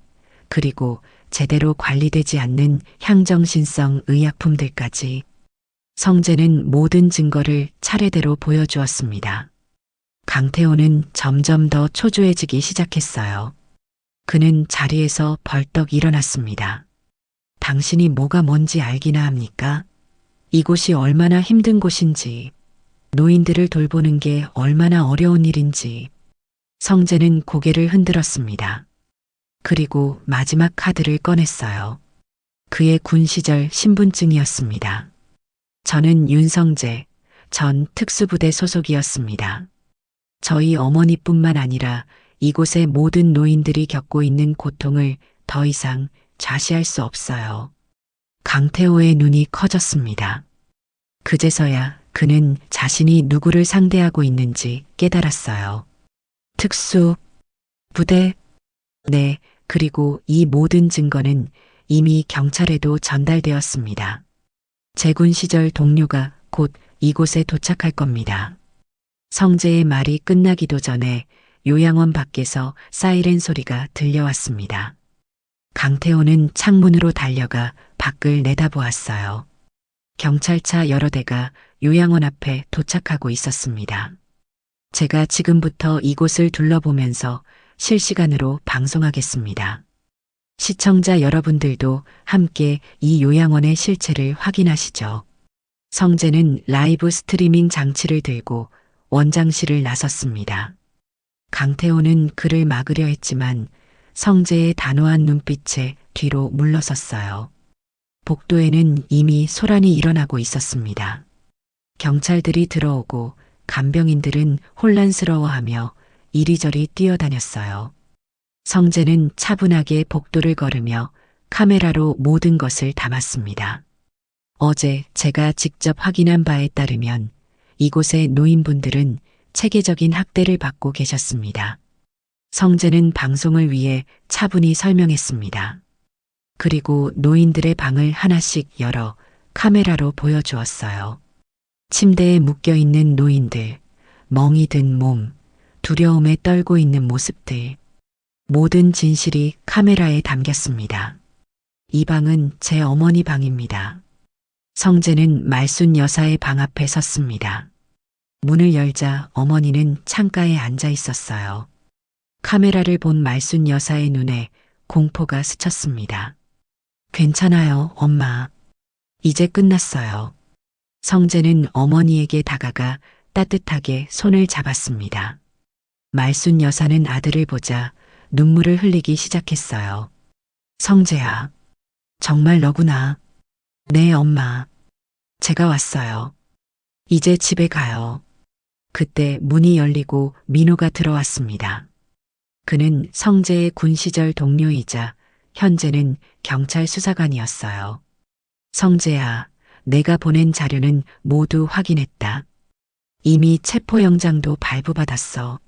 그리고 제대로 관리되지 않는 향정신성 의약품들까지. 성재는 모든 증거를 차례대로 보여주었습니다. 강태호는 점점 더 초조해지기 시작했어요. 그는 자리에서 벌떡 일어났습니다. 당신이 뭐가 뭔지 알기나 합니까? 이곳이 얼마나 힘든 곳인지, 노인들을 돌보는 게 얼마나 어려운 일인지. 성재는 고개를 흔들었습니다. 그리고 마지막 카드를 꺼냈어요. 그의 군 시절 신분증이었습니다. 저는 윤성재 전 특수부대 소속이었습니다. 저희 어머니뿐만 아니라 이곳의 모든 노인들이 겪고 있는 고통을 더 이상 좌시할 수 없어요. 강태호의 눈이 커졌습니다. 그제서야 그는 자신이 누구를 상대하고 있는지 깨달았어요. 특수 부대? 네, 그리고 이 모든 증거는 이미 경찰에도 전달되었습니다. 제군 시절 동료가 곧 이곳에 도착할 겁니다. 성재의 말이 끝나기도 전에 요양원 밖에서 사이렌 소리가 들려왔습니다. 강태호는 창문으로 달려가 밖을 내다보았어요. 경찰차 여러 대가 요양원 앞에 도착하고 있었습니다. 제가 지금부터 이곳을 둘러보면서 실시간으로 방송하겠습니다. 시청자 여러분들도 함께 이 요양원의 실체를 확인하시죠. 성재는 라이브 스트리밍 장치를 들고 원장실을 나섰습니다. 강태호는 그를 막으려 했지만 성재의 단호한 눈빛에 뒤로 물러섰어요. 복도에는 이미 소란이 일어나고 있었습니다. 경찰들이 들어오고 간병인들은 혼란스러워하며 이리저리 뛰어다녔어요. 성재는 차분하게 복도를 걸으며 카메라로 모든 것을 담았습니다. 어제 제가 직접 확인한 바에 따르면 이곳의 노인분들은 체계적인 학대를 받고 계셨습니다. 성재는 방송을 위해 차분히 설명했습니다. 그리고 노인들의 방을 하나씩 열어 카메라로 보여주었어요. 침대에 묶여 있는 노인들, 멍이 든 몸, 두려움에 떨고 있는 모습들. 모든 진실이 카메라에 담겼습니다. 이 방은 제 어머니 방입니다. 성재는 말순 여사의 방 앞에 섰습니다. 문을 열자 어머니는 창가에 앉아 있었어요. 카메라를 본 말순 여사의 눈에 공포가 스쳤습니다. 괜찮아요, 엄마. 이제 끝났어요. 성재는 어머니에게 다가가 따뜻하게 손을 잡았습니다. 말순 여사는 아들을 보자 눈물을 흘리기 시작했어요. 성재야, 정말 너구나. 네, 엄마. 제가 왔어요. 이제 집에 가요. 그때 문이 열리고 민호가 들어왔습니다. 그는 성재의 군 시절 동료이자 현재는 경찰 수사관이었어요. 성재야, 내가 보낸 자료는 모두 확인했다. 이미 체포영장도 발부받았어.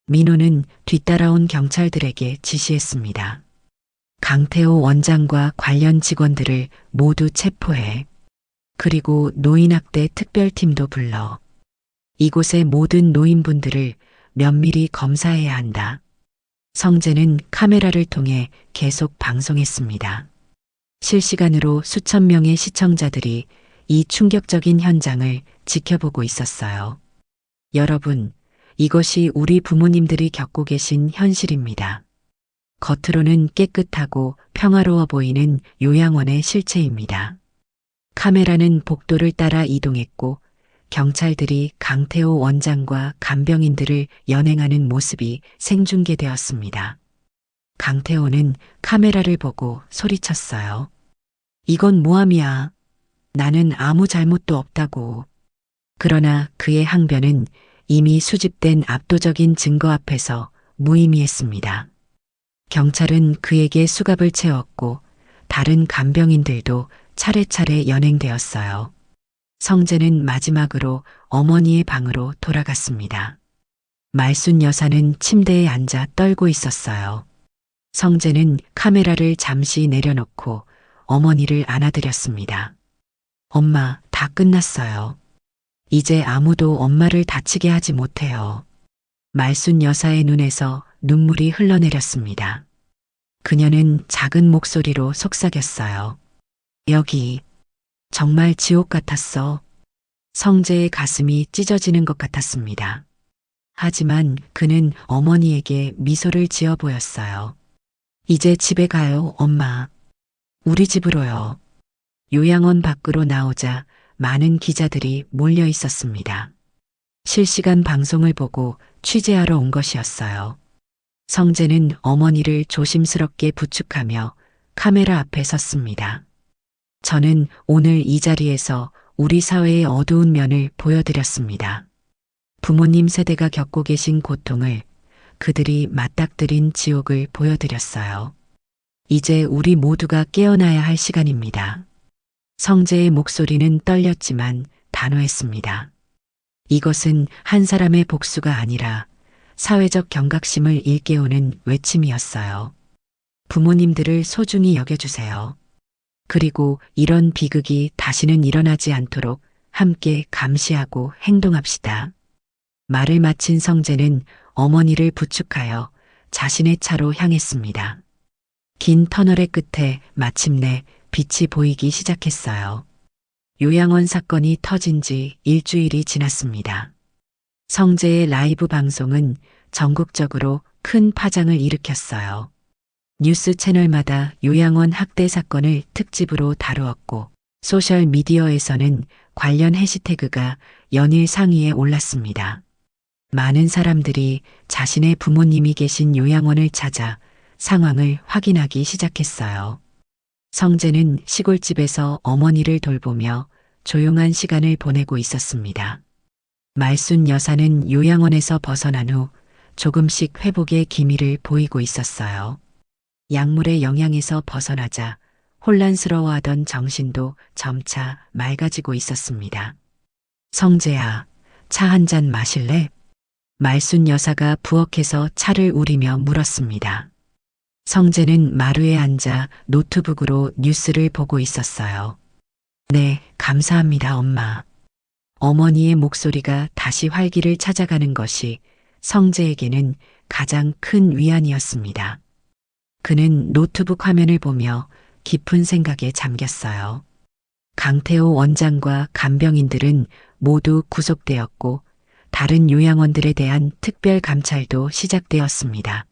민호는 뒤따라온 경찰들에게 지시했습니다. 강태호 원장과 관련 직원들을 모두 체포해. 그리고 노인학대 특별팀도 불러. 이곳의 모든 노인분들을 면밀히 검사해야 한다. 성재는 카메라를 통해 계속 방송했습니다. 실시간으로 수천 명의 시청자들이 이 충격적인 현장을 지켜보고 있었어요. 여러분, 이것이 우리 부모님들이 겪고 계신 현실입니다. 겉으로는 깨끗하고 평화로워 보이는 요양원의 실체입니다. 카메라는 복도를 따라 이동했고 경찰들이 강태호 원장과 간병인들을 연행하는 모습이 생중계되었습니다. 강태호는 카메라를 보고 소리쳤어요. 이건 모함이야. 나는 아무 잘못도 없다고. 그러나 그의 항변은 이미 수집된 압도적인 증거 앞에서 무의미했습니다. 경찰은 그에게 수갑을 채웠고 다른 간병인들도 차례차례 연행되었어요. 성재는 마지막으로 어머니의 방으로 돌아갔습니다. 말순 여사는 침대에 앉아 떨고 있었어요. 성재는 카메라를 잠시 내려놓고 어머니를 안아드렸습니다. 엄마, 다 끝났어요. 이제 아무도 엄마를 다치게 하지 못해요. 말순 여사의 눈에서 눈물이 흘러내렸습니다. 그녀는 작은 목소리로 속삭였어요. 여기 정말 지옥 같았어. 성재의 가슴이 찢어지는 것 같았습니다. 하지만 그는 어머니에게 미소를 지어 보였어요. 이제 집에 가요, 엄마. 우리 집으로요. 요양원 밖으로 나오자 많은 기자들이 몰려 있었습니다. 실시간 방송을 보고 취재하러 온 것이었어요. 성재는 어머니를 조심스럽게 부축하며 카메라 앞에 섰습니다. 저는 오늘 이 자리에서 우리 사회의 어두운 면을 보여드렸습니다. 부모님 세대가 겪고 계신 고통을, 그들이 맞닥뜨린 지옥을 보여드렸어요. 이제 우리 모두가 깨어나야 할 시간입니다. 성재의 목소리는 떨렸지만 단호했습니다. 이것은 한 사람의 복수가 아니라 사회적 경각심을 일깨우는 외침이었어요. 부모님들을 소중히 여겨주세요. 그리고 이런 비극이 다시는 일어나지 않도록 함께 감시하고 행동합시다. 말을 마친 성재는 어머니를 부축하여 자신의 차로 향했습니다. 긴 터널의 끝에 마침내 빛이 보이기 시작했어요. 요양원 사건이 터진 지 일주일이 지났습니다. 성재의 라이브 방송은 전국적으로 큰 파장을 일으켰어요. 뉴스 채널마다 요양원 학대 사건을 특집으로 다루었고 소셜미디어에서는 관련 해시태그가 연일 상위에 올랐습니다. 많은 사람들이 자신의 부모님이 계신 요양원을 찾아 상황을 확인하기 시작했어요. 성재는 시골집에서 어머니를 돌보며 조용한 시간을 보내고 있었습니다. 말순 여사는 요양원에서 벗어난 후 조금씩 회복의 기미를 보이고 있었어요. 약물의 영향에서 벗어나자 혼란스러워하던 정신도 점차 맑아지고 있었습니다. 성재야, 차 한 잔 마실래? 말순 여사가 부엌에서 차를 우리며 물었습니다. 성재는 마루에 앉아 노트북으로 뉴스를 보고 있었어요. 네, 감사합니다, 엄마. 어머니의 목소리가 다시 활기를 찾아가는 것이 성재에게는 가장 큰 위안이었습니다. 그는 노트북 화면을 보며 깊은 생각에 잠겼어요. 강태호 원장과 간병인들은 모두 구속되었고 다른 요양원들에 대한 특별 감찰도 시작되었습니다.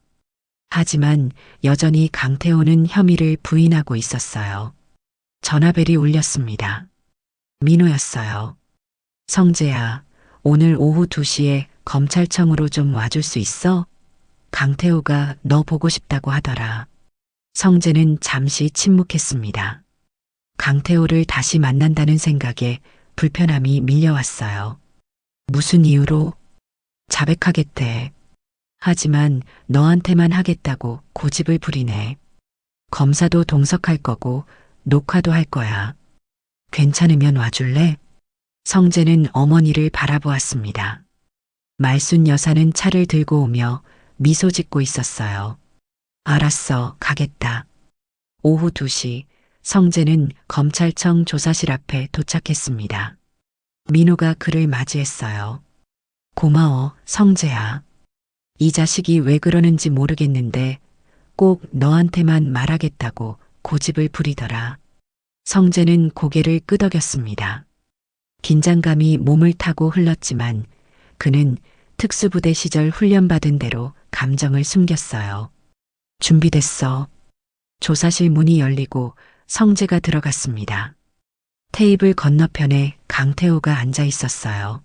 하지만 여전히 강태호는 혐의를 부인하고 있었어요. 전화벨이 울렸습니다. 민호였어요. 성재야, 오늘 오후 2시에 검찰청으로 좀 와줄 수 있어? 강태호가 너 보고 싶다고 하더라. 성재는 잠시 침묵했습니다. 강태호를 다시 만난다는 생각에 불편함이 밀려왔어요. 무슨 이유로? 자백하겠대. 하지만 너한테만 하겠다고 고집을 부리네. 검사도 동석할 거고 녹화도 할 거야. 괜찮으면 와줄래? 성재는 어머니를 바라보았습니다. 말순 여사는 차를 들고 오며 미소 짓고 있었어요. 알았어, 가겠다. 오후 2시 성재는 검찰청 조사실 앞에 도착했습니다. 민호가 그를 맞이했어요. 고마워, 성재야. 이 자식이 왜 그러는지 모르겠는데 꼭 너한테만 말하겠다고 고집을 부리더라. 성재는 고개를 끄덕였습니다. 긴장감이 몸을 타고 흘렀지만 그는 특수부대 시절 훈련받은 대로 감정을 숨겼어요. 준비됐어. 조사실 문이 열리고 성재가 들어갔습니다. 테이블 건너편에 강태호가 앉아 있었어요.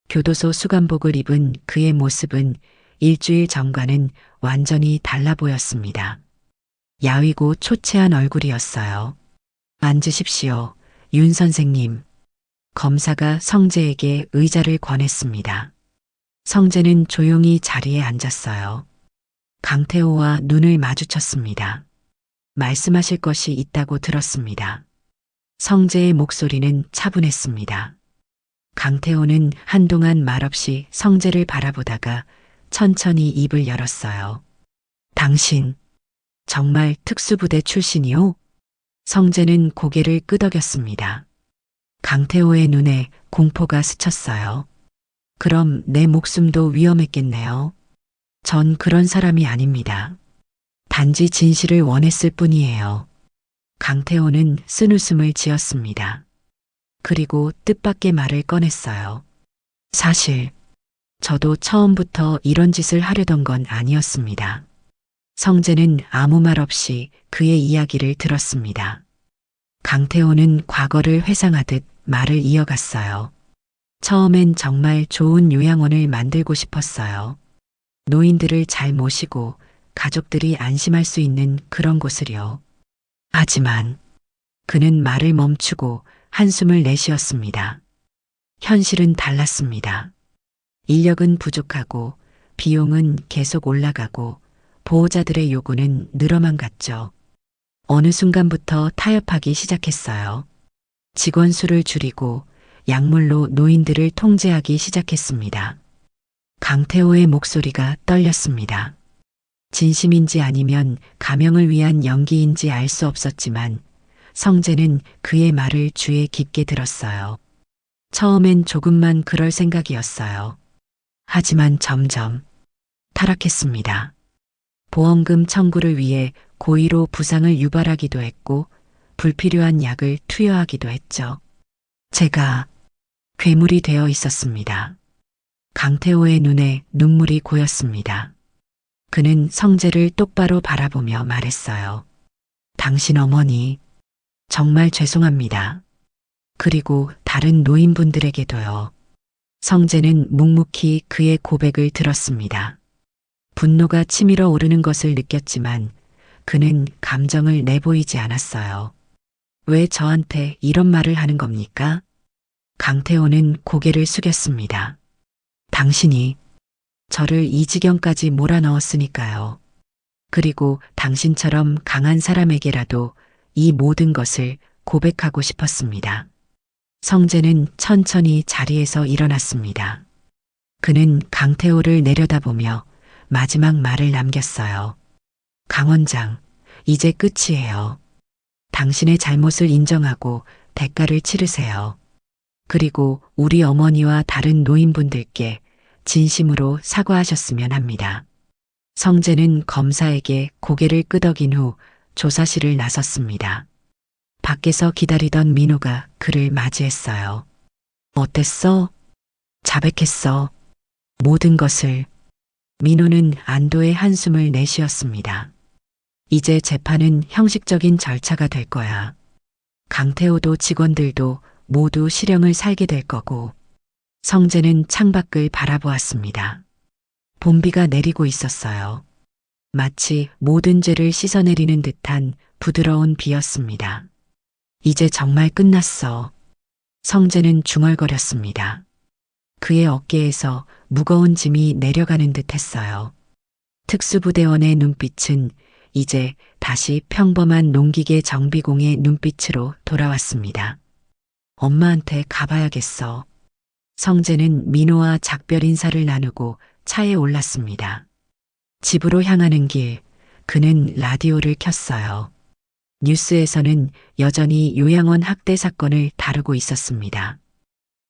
교도소 수감복을 입은 그의 모습은 일주일 전과는 완전히 달라 보였습니다. 야위고 초췌한 얼굴이었어요. 앉으십시오, 윤 선생님. 검사가 성재에게 의자를 권했습니다. 성재는 조용히 자리에 앉았어요. 강태호와 눈을 마주쳤습니다. 말씀하실 것이 있다고 들었습니다. 성재의 목소리는 차분했습니다. 강태호는 한동안 말없이 성재를 바라보다가 천천히 입을 열었어요. 당신, 정말 특수부대 출신이요? 성재는 고개를 끄덕였습니다. 강태호의 눈에 공포가 스쳤어요. 그럼 내 목숨도 위험했겠네요. 전 그런 사람이 아닙니다. 단지 진실을 원했을 뿐이에요. 강태호는 쓴웃음을 지었습니다. 그리고 뜻밖의 말을 꺼냈어요. 사실, 저도 처음부터 이런 짓을 하려던 건 아니었습니다. 성재는 아무 말 없이 그의 이야기를 들었습니다. 강태호는 과거를 회상하듯 말을 이어갔어요. 처음엔 정말 좋은 요양원을 만들고 싶었어요. 노인들을 잘 모시고 가족들이 안심할 수 있는 그런 곳을요. 하지만 그는 말을 멈추고 한숨을 내쉬었습니다. 현실은 달랐습니다. 인력은 부족하고 비용은 계속 올라가고 보호자들의 요구는 늘어만 갔죠. 어느 순간부터 타협하기 시작했어요. 직원 수를 줄이고 약물로 노인들을 통제하기 시작했습니다. 강태호의 목소리가 떨렸습니다. 진심인지 아니면 가명을 위한 연기인지 알 수 없었지만 성재는 그의 말을 귀에 깊게 들었어요. 처음엔 조금만 그럴 생각이었어요. 하지만 점점 타락했습니다. 보험금 청구를 위해 고의로 부상을 유발하기도 했고 불필요한 약을 투여하기도 했죠. 제가 괴물이 되어 있었습니다. 강태호의 눈에 눈물이 고였습니다. 그는 성재를 똑바로 바라보며 말했어요. 당신 어머니, 정말 죄송합니다. 그리고 다른 노인분들에게도요. 성재는 묵묵히 그의 고백을 들었습니다. 분노가 치밀어 오르는 것을 느꼈지만 그는 감정을 내보이지 않았어요. 왜 저한테 이런 말을 하는 겁니까? 강태호는 고개를 숙였습니다. 당신이 저를 이 지경까지 몰아넣었으니까요. 그리고 당신처럼 강한 사람에게라도 이 모든 것을 고백하고 싶었습니다. 성재는 천천히 자리에서 일어났습니다. 그는 강태호를 내려다보며 마지막 말을 남겼어요. 강 원장, 이제 끝이에요. 당신의 잘못을 인정하고 대가를 치르세요. 그리고 우리 어머니와 다른 노인분들께 진심으로 사과하셨으면 합니다. 성재는 검사에게 고개를 끄덕인 후 조사실을 나섰습니다. 밖에서 기다리던 민호가 그를 맞이했어요. 어땠어? 자백했어. 모든 것을. 민호는 안도의 한숨을 내쉬었습니다. 이제 재판은 형식적인 절차가 될 거야. 강태호도 직원들도 모두 실형을 살게 될 거고. 성재는 창밖을 바라보았습니다. 봄비가 내리고 있었어요. 마치 모든 죄를 씻어내리는 듯한 부드러운 비였습니다. 이제 정말 끝났어. 성재는 중얼거렸습니다. 그의 어깨에서 무거운 짐이 내려가는 듯 했어요. 특수부대원의 눈빛은 이제 다시 평범한 농기계 정비공의 눈빛으로 돌아왔습니다. 엄마한테 가봐야겠어. 성재는 민호와 작별 인사를 나누고 차에 올랐습니다. 집으로 향하는 길, 그는 라디오를 켰어요. 뉴스에서는 여전히 요양원 학대 사건을 다루고 있었습니다.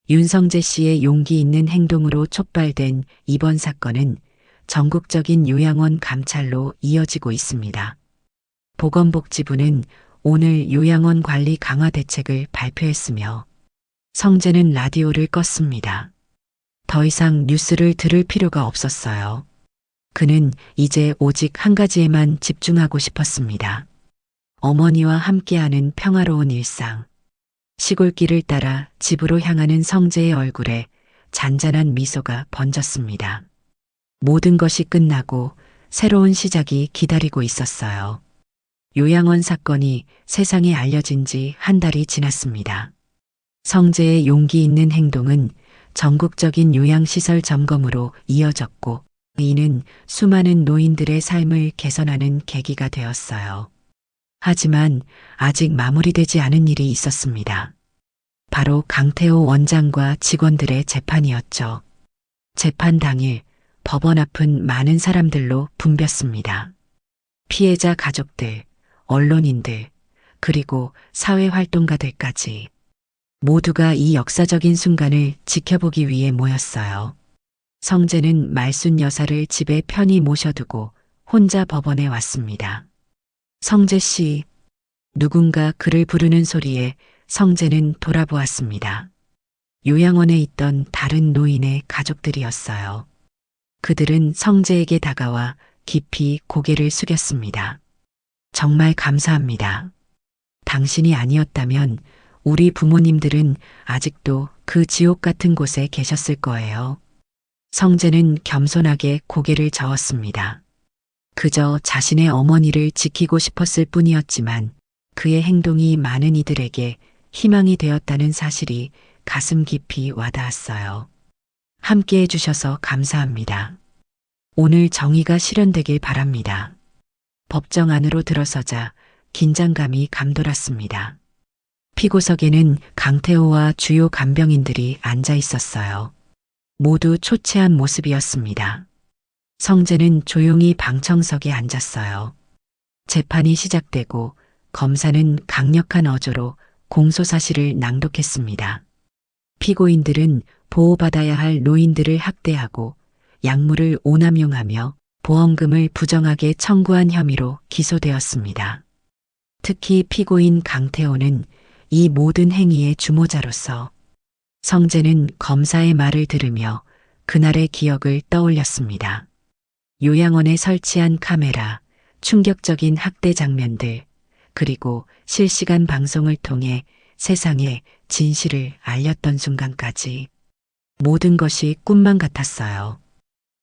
윤성재 씨의 용기 있는 행동으로 촉발된 이번 사건은 전국적인 요양원 감찰로 이어지고 있습니다. 보건복지부는 오늘 요양원 관리 강화 대책을 발표했으며 성재는 라디오를 껐습니다. 더 이상 뉴스를 들을 필요가 없었어요. 그는 이제 오직 한 가지에만 집중하고 싶었습니다. 어머니와 함께하는 평화로운 일상. 시골길을 따라 집으로 향하는 성재의 얼굴에 잔잔한 미소가 번졌습니다. 모든 것이 끝나고 새로운 시작이 기다리고 있었어요. 요양원 사건이 세상에 알려진 지 한 달이 지났습니다. 성재의 용기 있는 행동은 전국적인 요양시설 점검으로 이어졌고 이는 수많은 노인들의 삶을 개선하는 계기가 되었어요. 하지만 아직 마무리되지 않은 일이 있었습니다. 바로 강태호 원장과 직원들의 재판이었죠. 재판 당일 법원 앞은 많은 사람들로 붐볐습니다. 피해자 가족들, 언론인들, 그리고 사회활동가들까지 모두가 이 역사적인 순간을 지켜보기 위해 모였어요. 성재는 말순 여사를 집에 편히 모셔두고 혼자 법원에 왔습니다. 성재 씨, 누군가 그를 부르는 소리에 성재는 돌아보았습니다. 요양원에 있던 다른 노인의 가족들이었어요. 그들은 성재에게 다가와 깊이 고개를 숙였습니다. 정말 감사합니다. 당신이 아니었다면 우리 부모님들은 아직도 그 지옥 같은 곳에 계셨을 거예요. 성재는 겸손하게 고개를 저었습니다. 그저 자신의 어머니를 지키고 싶었을 뿐이었지만 그의 행동이 많은 이들에게 희망이 되었다는 사실이 가슴 깊이 와닿았어요. 함께 해주셔서 감사합니다. 오늘 정의가 실현되길 바랍니다. 법정 안으로 들어서자 긴장감이 감돌았습니다. 피고석에는 강태호와 주요 간병인들이 앉아 있었어요. 모두 초췌한 모습이었습니다. 성재는 조용히 방청석에 앉았어요. 재판이 시작되고 검사는 강력한 어조로 공소사실을 낭독했습니다. 피고인들은 보호받아야 할 노인들을 학대하고 약물을 오남용하며 보험금을 부정하게 청구한 혐의로 기소되었습니다. 특히 피고인 강태호는 이 모든 행위의 주모자로서 성재는 검사의 말을 들으며 그날의 기억을 떠올렸습니다. 요양원에 설치한 카메라, 충격적인 학대 장면들, 그리고 실시간 방송을 통해 세상에 진실을 알렸던 순간까지 모든 것이 꿈만 같았어요.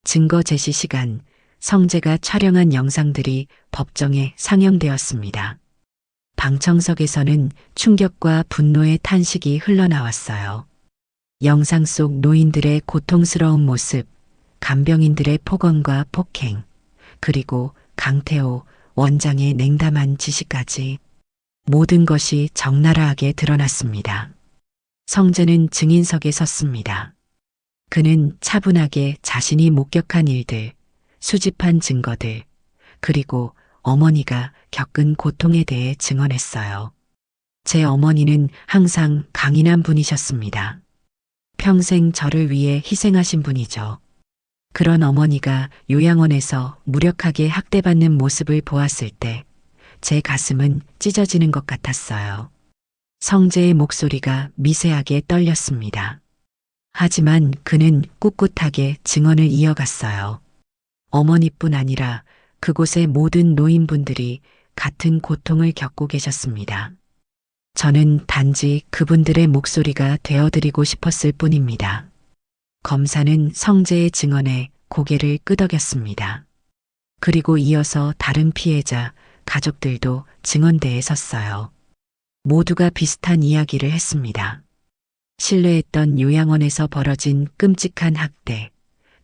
증거 제시 시간, 성재가 촬영한 영상들이 법정에 상영되었습니다. 방청석에서는 충격과 분노의 탄식이 흘러나왔어요. 영상 속 노인들의 고통스러운 모습, 간병인들의 폭언과 폭행, 그리고 강태호 원장의 냉담한 지시까지 모든 것이 적나라하게 드러났습니다. 성재는 증인석에 섰습니다. 그는 차분하게 자신이 목격한 일들, 수집한 증거들, 그리고 어머니가 겪은 고통에 대해 증언했어요. 제 어머니는 항상 강인한 분이셨습니다. 평생 저를 위해 희생하신 분이죠. 그런 어머니가 요양원에서 무력하게 학대받는 모습을 보았을 때 제 가슴은 찢어지는 것 같았어요. 성재의 목소리가 미세하게 떨렸습니다. 하지만 그는 꿋꿋하게 증언을 이어갔어요. 어머니뿐 아니라 그곳의 모든 노인분들이 같은 고통을 겪고 계셨습니다. 저는 단지 그분들의 목소리가 되어드리고 싶었을 뿐입니다. 검사는 성재의 증언에 고개를 끄덕였습니다. 그리고 이어서 다른 피해자, 가족들도 증언대에 섰어요. 모두가 비슷한 이야기를 했습니다. 신뢰했던 요양원에서 벌어진 끔찍한 학대,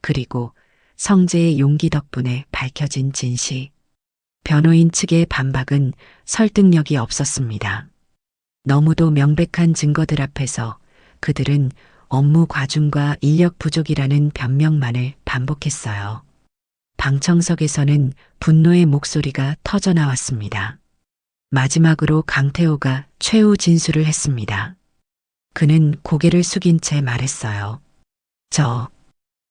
그리고 성재의 용기 덕분에 밝혀진 진실. 변호인 측의 반박은 설득력이 없었습니다. 너무도 명백한 증거들 앞에서 그들은 업무 과중과 인력 부족이라는 변명만을 반복했어요. 방청석에서는 분노의 목소리가 터져 나왔습니다. 마지막으로 강태호가 최후 진술을 했습니다. 그는 고개를 숙인 채 말했어요.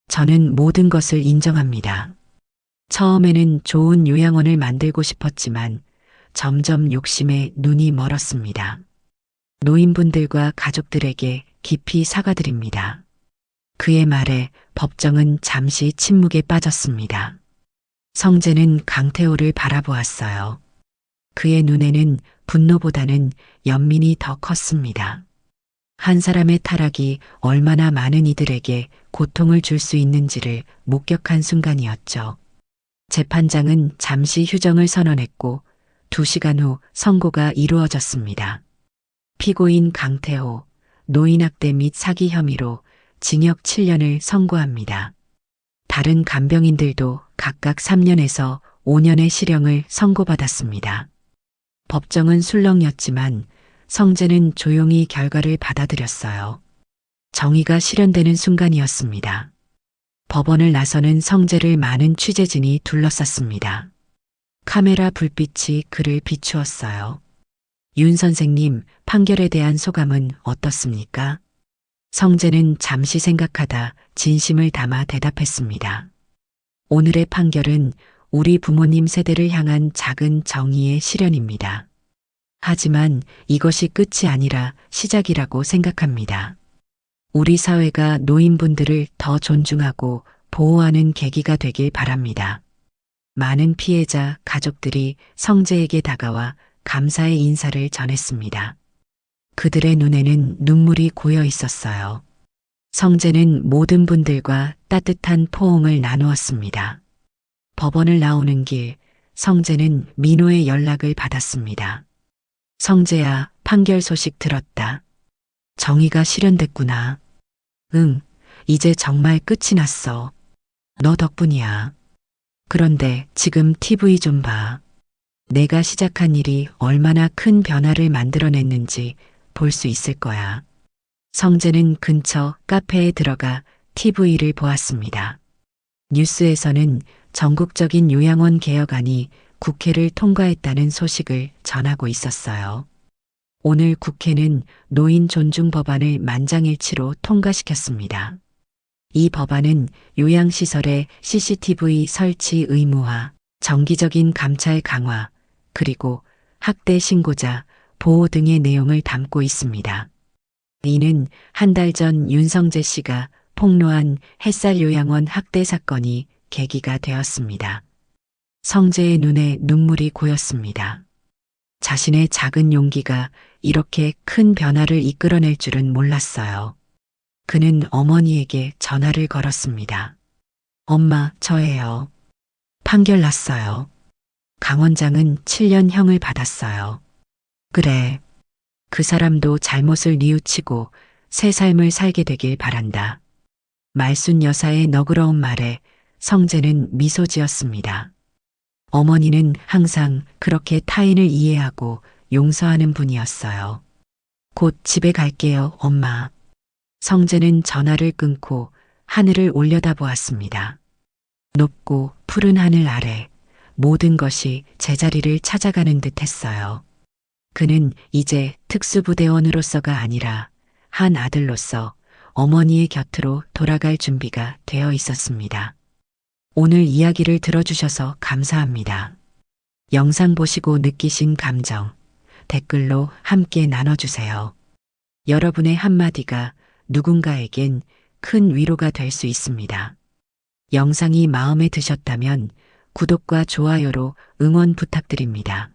저는 모든 것을 인정합니다. 처음에는 좋은 요양원을 만들고 싶었지만 점점 욕심에 눈이 멀었습니다. 노인분들과 가족들에게 깊이 사과드립니다. 그의 말에 법정은 잠시 침묵에 빠졌습니다. 성재는 강태호를 바라보았어요. 그의 눈에는 분노보다는 연민이 더 컸습니다. 한 사람의 타락이 얼마나 많은 이들에게 고통을 줄 수 있는지를 목격한 순간이었죠. 재판장은 잠시 휴정을 선언했고 2시간 후 선고가 이루어졌습니다. 피고인 강태호, 노인학대 및 사기 혐의로 징역 7년을 선고합니다. 다른 간병인들도 각각 3년에서 5년의 실형을 선고받았습니다. 법정은 술렁였지만 성재는 조용히 결과를 받아들였어요. 정의가 실현되는 순간이었습니다. 법원을 나서는 성재를 많은 취재진이 둘러쌌습니다. 카메라 불빛이 그를 비추었어요. 윤 선생님, 판결에 대한 소감은 어떻습니까? 성재는 잠시 생각하다 진심을 담아 대답했습니다. 오늘의 판결은 우리 부모님 세대를 향한 작은 정의의 실현입니다. 하지만 이것이 끝이 아니라 시작이라고 생각합니다. 우리 사회가 노인분들을 더 존중하고 보호하는 계기가 되길 바랍니다. 많은 피해자 가족들이 성재에게 다가와 감사의 인사를 전했습니다. 그들의 눈에는 눈물이 고여 있었어요. 성재는 모든 분들과 따뜻한 포옹을 나누었습니다. 법원을 나오는 길, 성재는 민호의 연락을 받았습니다. 성재야, 판결 소식 들었다. 정의가 실현됐구나. 응, 이제 정말 끝이 났어. 너 덕분이야. 그런데 지금 TV 좀 봐. 내가 시작한 일이 얼마나 큰 변화를 만들어냈는지 볼 수 있을 거야. 성재는 근처 카페에 들어가 TV를 보았습니다. 뉴스에서는 전국적인 요양원 개혁안이 국회를 통과했다는 소식을 전하고 있었어요. 오늘 국회는 노인 존중 법안을 만장일치로 통과시켰습니다. 이 법안은 요양시설의 CCTV 설치 의무화, 정기적인 감찰 강화, 그리고 학대 신고자 보호 등의 내용을 담고 있습니다. 이는 한 달 전 윤성재 씨가 폭로한 햇살 요양원 학대 사건이 계기가 되었습니다. 성재의 눈에 눈물이 고였습니다. 자신의 작은 용기가 이렇게 큰 변화를 이끌어낼 줄은 몰랐어요. 그는 어머니에게 전화를 걸었습니다. 엄마, 저예요. 판결 났어요. 강 원장은 7년형을 받았어요. 그래. 그 사람도 잘못을 뉘우치고 새 삶을 살게 되길 바란다. 말순 여사의 너그러운 말에 성재는 미소 지었습니다. 어머니는 항상 그렇게 타인을 이해하고 용서하는 분이었어요. 곧 집에 갈게요, 엄마. 성재는 전화를 끊고 하늘을 올려다보았습니다. 높고 푸른 하늘 아래 모든 것이 제자리를 찾아가는 듯 했어요. 그는 이제 특수부대원으로서가 아니라 한 아들로서 어머니의 곁으로 돌아갈 준비가 되어 있었습니다. 오늘 이야기를 들어주셔서 감사합니다. 영상 보시고 느끼신 감정, 댓글로 함께 나눠주세요. 여러분의 한마디가 누군가에겐 큰 위로가 될 수 있습니다. 영상이 마음에 드셨다면 구독과 좋아요로 응원 부탁드립니다.